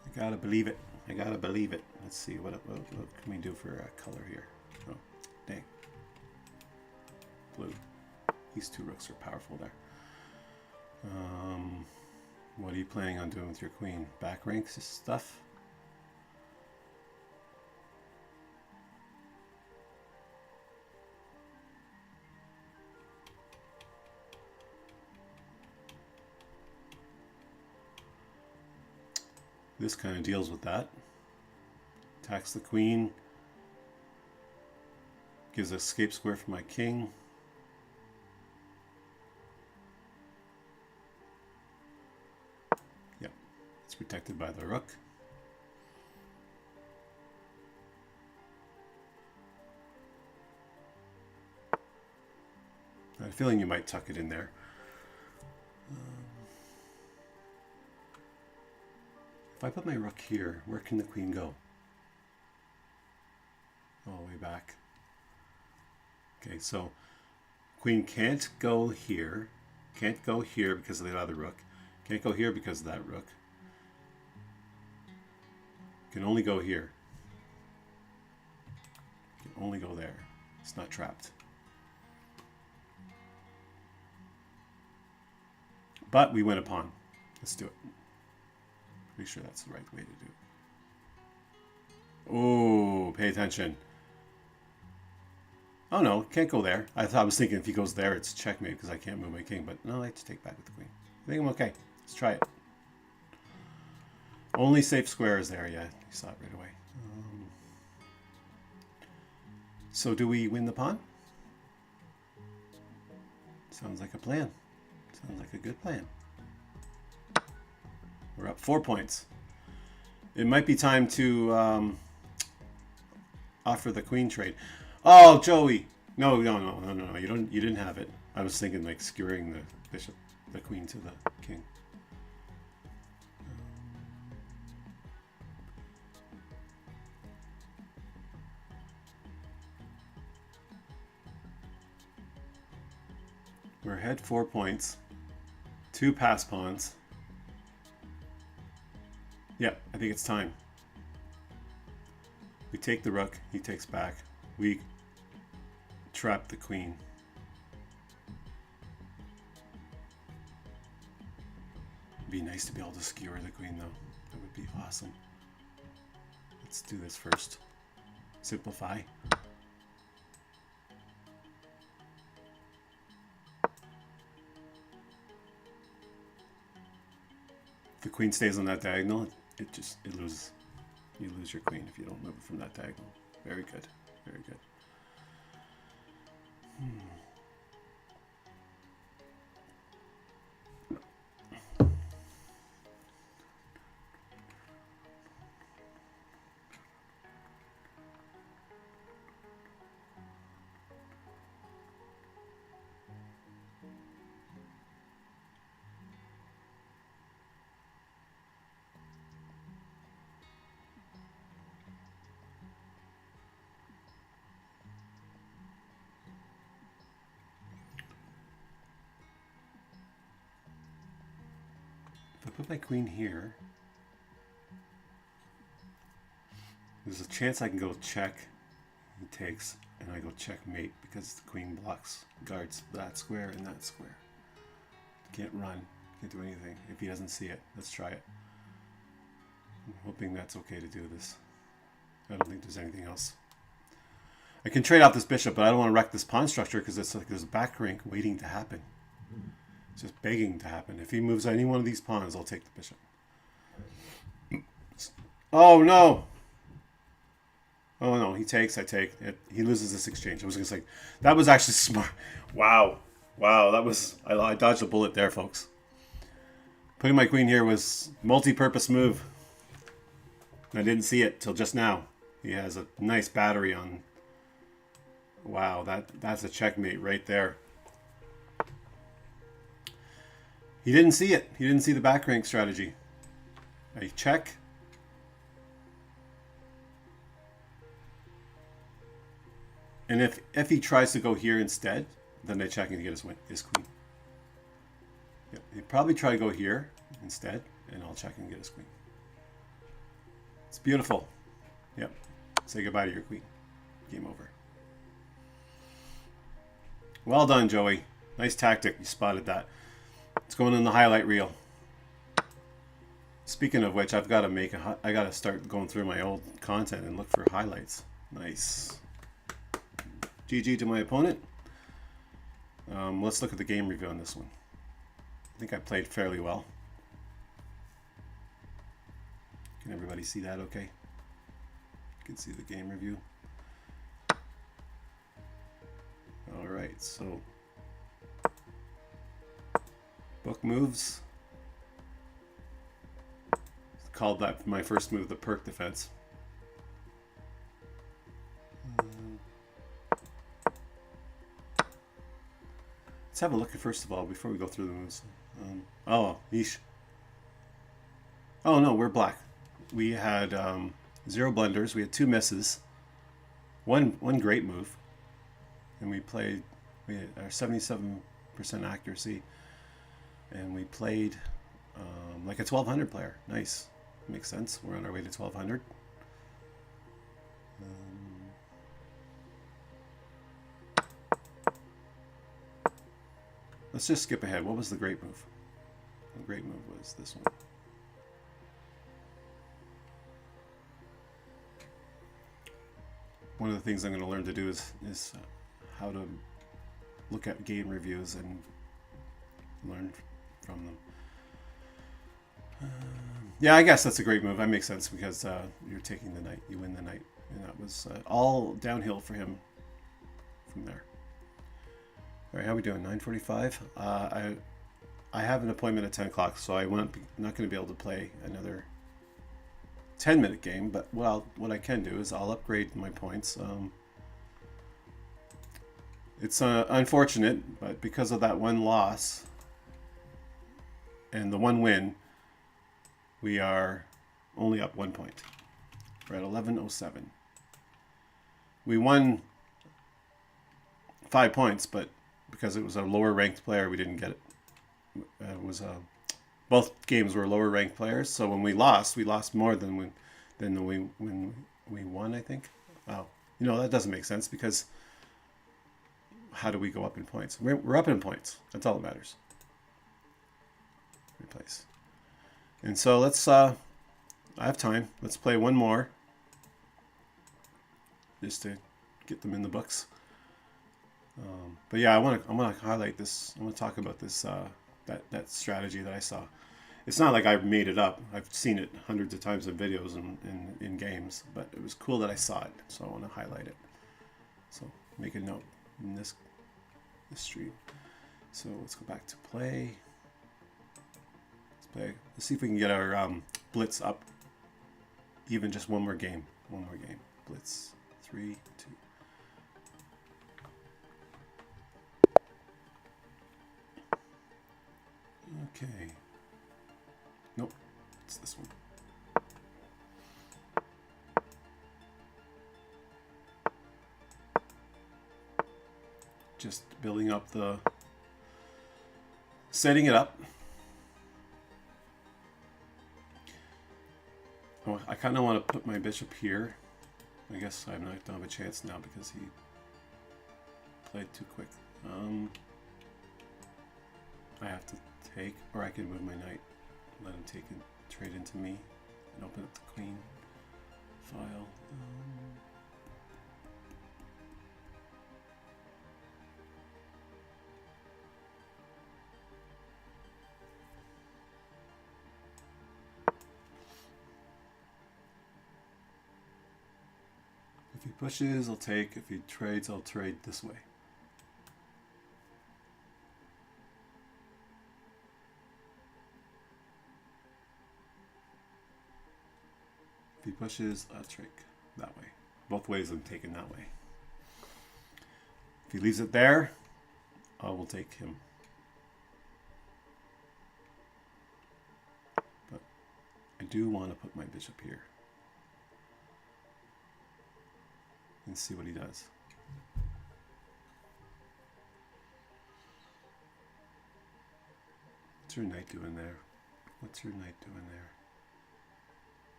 Speaker 1: I gotta believe it. I gotta believe it. Let's see, what can we do for color here? Oh, dang. Blue. These two rooks are powerful there. What are you planning on doing with your queen? Back ranks stuff? This kind of deals with that. Attacks the queen. Gives an escape square for my king. Yep, it's protected by the rook. I have a feeling you might tuck it in there. If I put my rook here, where can the queen go? All the way back. Okay, so queen can't go here. Can't go here because of the other rook. Can't go here because of that rook. Can only go here. Can only go there. It's not trapped. But we win a pawn. Let's do it. Pretty sure that's the right way to do it. Oh, pay attention. Oh no, can't go there. I was thinking if he goes there, it's checkmate because I can't move my king. But no, I have to take back with the queen. I think I'm okay. Let's try it. Only safe square is there. Yeah, you saw it right away. So do we win the pawn? Sounds like a plan. Sounds like a good plan. We're up 4 points. It might be time to offer the queen trade. Oh, Joey! No. You didn't have it. I was thinking like skewering the bishop, the queen to the king. We're ahead 4 points. 2 pass pawns. Yeah, I think it's time. We take the rook, he takes back. We trap the queen. It'd be nice to be able to skewer the queen though. That would be awesome. Let's do this first. Simplify. If the queen stays on that diagonal, it loses. You lose your queen if you don't move it from that diagonal. Very good. Very good. If I put my queen here, there's a chance I can go check. He takes, and I go checkmate because the queen blocks, guards that square and that square. Can't run, can't do anything if he doesn't see it. Let's try it. I'm hoping that's okay to do this. I don't think there's anything else. I can trade out this bishop, but I don't want to wreck this pawn structure because it's like there's a back rank waiting to happen. It's just begging to happen. If he moves any one of these pawns, I'll take the bishop. Oh no! Oh no, he takes, I take. He loses this exchange. I was going to say, that was actually smart. Wow. Wow, that was, I dodged a bullet there, folks. Putting my queen here was multi-purpose move. I didn't see it till just now. He has a nice battery on. Wow, that's a checkmate right there. He didn't see it. He didn't see the back rank strategy. I check. And if he tries to go here instead, then I check and get his queen. Yep, he'd probably try to go here instead, and I'll check and get his queen. It's beautiful. Yep. Say goodbye to your queen. Game over. Well done, Joey. Nice tactic. You spotted that. It's going in the highlight reel. Speaking of which, I've got to I got to start going through my old content and look for highlights. Nice. GG to my opponent. Let's look at the game review on this one. I think I played fairly well. Can everybody see that okay? You can see the game review. Alright, so book moves. Called that my first move the perk defense. Let's have a look at first of all before we go through the moves. Oh, yeesh. Oh no, we're black. We had 0 blunders. We had 2 misses. One great move. And we had our 77% accuracy. And we played like a 1200 player. Nice. Makes sense. We're on our way to 1200. Let's just skip ahead. What was the great move? The great move was this one. One of the things I'm going to learn to do is how to look at game reviews and learn from them. Yeah, I guess that's a great move. That makes sense because you're taking the knight. You win the knight. And that was all downhill for him from there. All right, how are we doing? 9:45. I have an appointment at 10 o'clock, so I'm not going to be able to play another 10-minute game. But what I can do is I'll upgrade my points. It's unfortunate, but because of that one loss and the one win, we are only up 1 point. We're at 1107. We won 5 points, but because it was a lower ranked player, we didn't get it. It was both games were lower ranked players, so when we lost more than when we won. I think. Oh, that doesn't make sense because how do we go up in points? We're up in points. That's all that matters. Replace. And so let's. I have time. Let's play one more, just to get them in the books. But yeah, I want to highlight this. I want to talk about this that strategy that I saw. It's not like I've made it up. I've seen it hundreds of times in videos and in games, but it was cool that I saw it, so I want to highlight it. So make a note in this stream. So let's go back to play. Let's play. Let's see if we can get our blitz up. Even just one more game. One more game. Blitz. 3, 2. Okay. Nope. It's this one. Just building up setting it up. I kind of want to put my bishop here. I guess I don't have a chance now because he played too quick. I have to take, or I can move my knight, let him take and trade into me, and open up the queen file. If he pushes, I'll take. If he trades, I'll trade this way. If he pushes, I'll trade that way. Both ways I'm taking that way. If he leaves it there, I will take him. But I do want to put my bishop here and see what he does. What's your knight doing there? What's your knight doing there?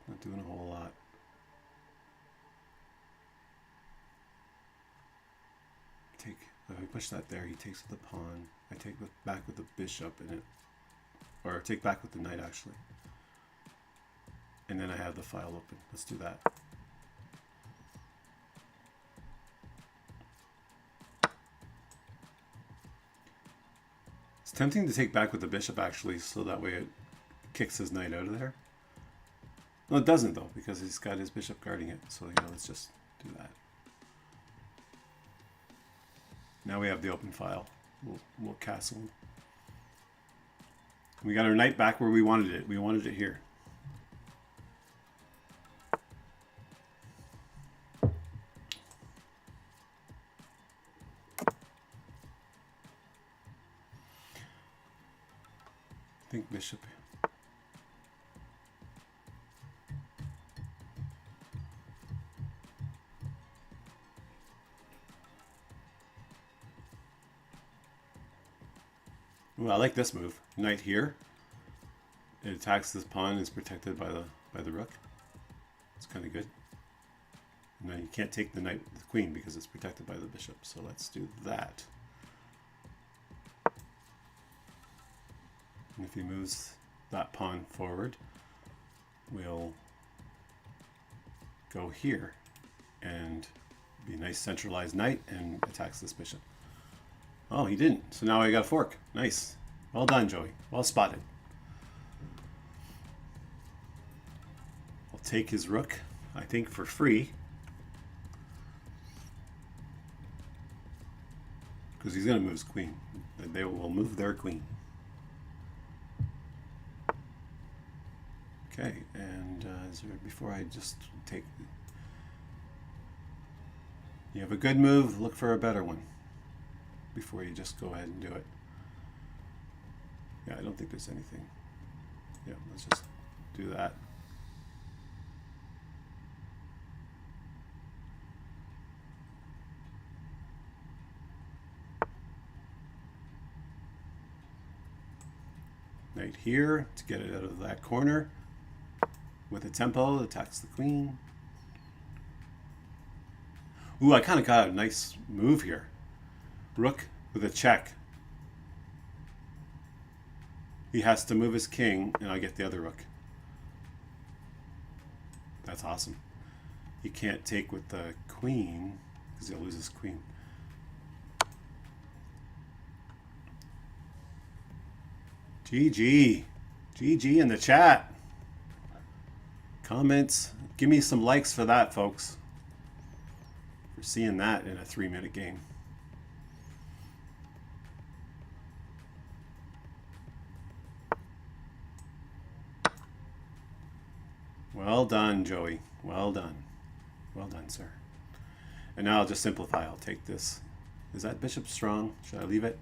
Speaker 1: Not doing a whole lot. Take, if I push that there, he takes with the pawn. I take back with the bishop in it, or take back with the knight actually. And then I have the file open. Let's do that. It's tempting to take back with the bishop actually, so that way it kicks his knight out of there. No, it doesn't though, because he's got his bishop guarding it. So, you know, let's just do that. Now we have the open file. We'll castle him. We got our knight back where we wanted it. We wanted it here. I think bishop. Ooh, I like this move. Knight here. It attacks this pawn and is protected by the rook. It's kind of good. Now you can't take the knight with the queen because it's protected by the bishop. So let's do that. And if he moves that pawn forward, we'll go here and be a nice centralized knight and attacks this bishop. Oh, he didn't. So now I got a fork. Nice. Well done, Joey. Well spotted. I'll take his rook, I think, for free. Because he's going to move his queen. They will move their queen. Okay, and before I just take... You have a good move, look for a better one before you just go ahead and do it. Yeah, I don't think there's anything. Yeah, let's just do that. Knight here to get it out of that corner. With a tempo, attacks the queen. Ooh, I kind of got a nice move here. Rook with a check. He has to move his king, and I get the other rook. That's awesome. He can't take with the queen, because he'll lose his queen. GG. GG in the chat. Comments. Give me some likes for that, folks. For seeing that in a 3-minute game. Well done, Joey. Well done. Well done, sir. And now I'll just simplify. I'll take this. Is that bishop strong? Should I leave it?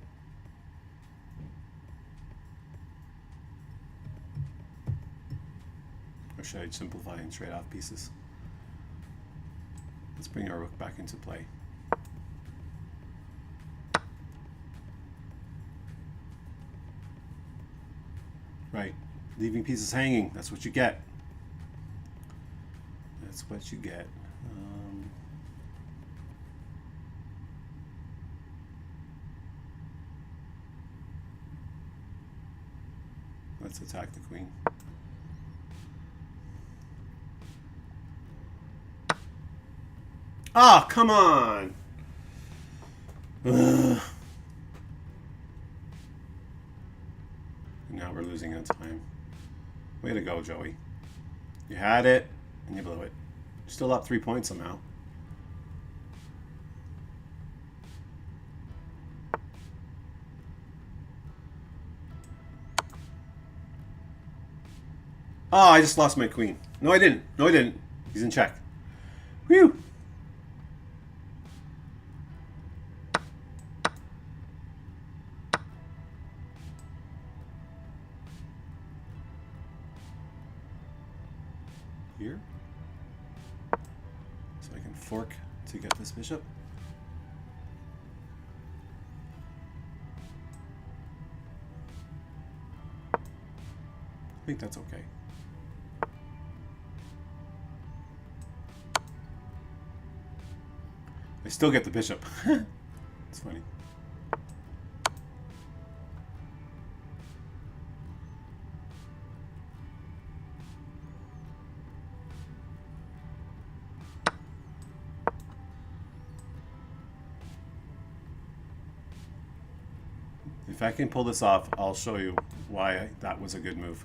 Speaker 1: Or should I simplify and trade off pieces? Let's bring our rook back into play. Right. Leaving pieces hanging. That's what you get. That's what you get. Let's attack the queen. Ah, oh, come on! Ugh. Now we're losing on time. Way to go, Joey. You had it, and you blew it. You're still up 3 points somehow. Oh, I just lost my queen. No, I didn't. No, I didn't. He's in check. Whew. Here. So I can fork to get this bishop. I think that's okay. I still get the bishop. It's funny. If I can pull this off, I'll show you why that was a good move.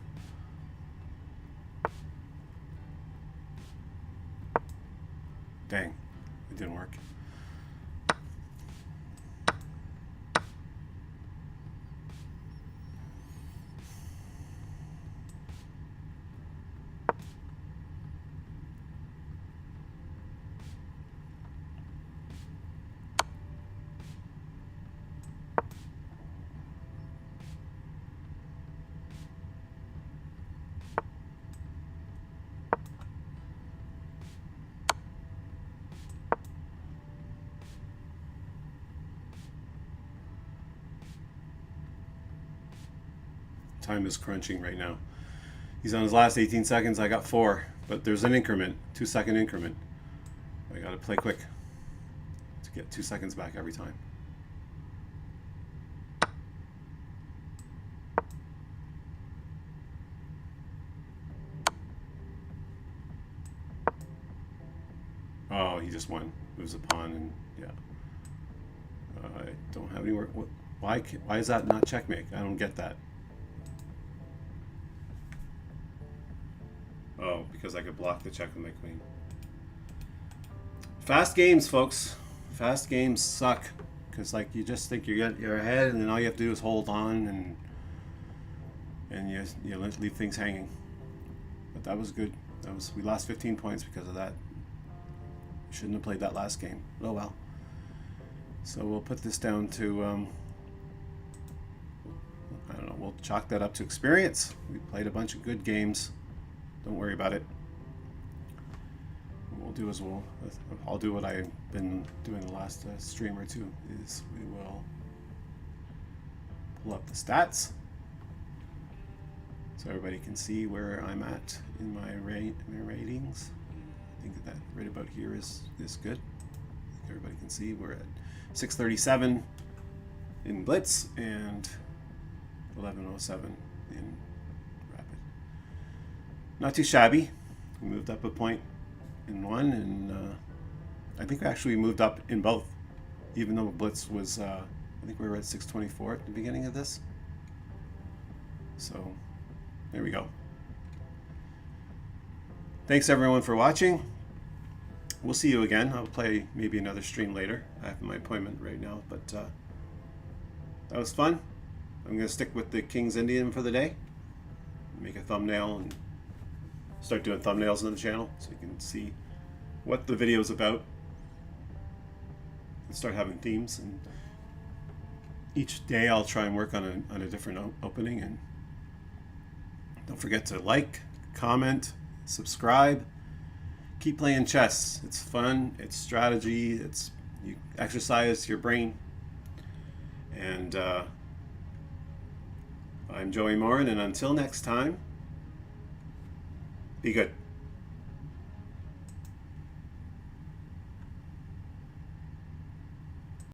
Speaker 1: Dang, it didn't work. Time is crunching right now. He's on his last 18 seconds. I got 4, but there's an increment, 2-second increment. I gotta play quick to get 2 seconds back every time. Oh, he just won. Moves a pawn, and yeah. I don't have anywhere. Why is that not checkmate? I don't get that. Oh, because I could block the check with my queen. Fast games, folks. Fast games suck. Because like you just think you're ahead, and then all you have to do is hold on, and you leave things hanging. But that was good. We lost 15 points because of that. Shouldn't have played that last game. Oh well. So we'll put this down to I don't know. We'll chalk that up to experience. We played a bunch of good games. Don't worry about it. What we'll do is I'll do what I've been doing the last stream or two, is we will pull up the stats so everybody can see where I'm at in my ratings. I think that right about here is good. Everybody can see we're at 637 in Blitz and 1107 in Rapid. Not too shabby. We moved up a point in one, and I think we actually moved up in both, even though Blitz was, I think we were at 624 at the beginning of this. So there we go. Thanks everyone for watching. We'll see you again. I'll play maybe another stream later. I have my appointment right now, but that was fun. I'm going to stick with the King's Indian for the day. Make a thumbnail and start doing thumbnails on the channel so you can see what the video is about. And start having themes. And each day I'll try and work on a different opening. And don't forget to like, comment, subscribe. Keep playing chess. It's fun. It's strategy. You exercise your brain. And I'm Joey Morin, and until next time, be good.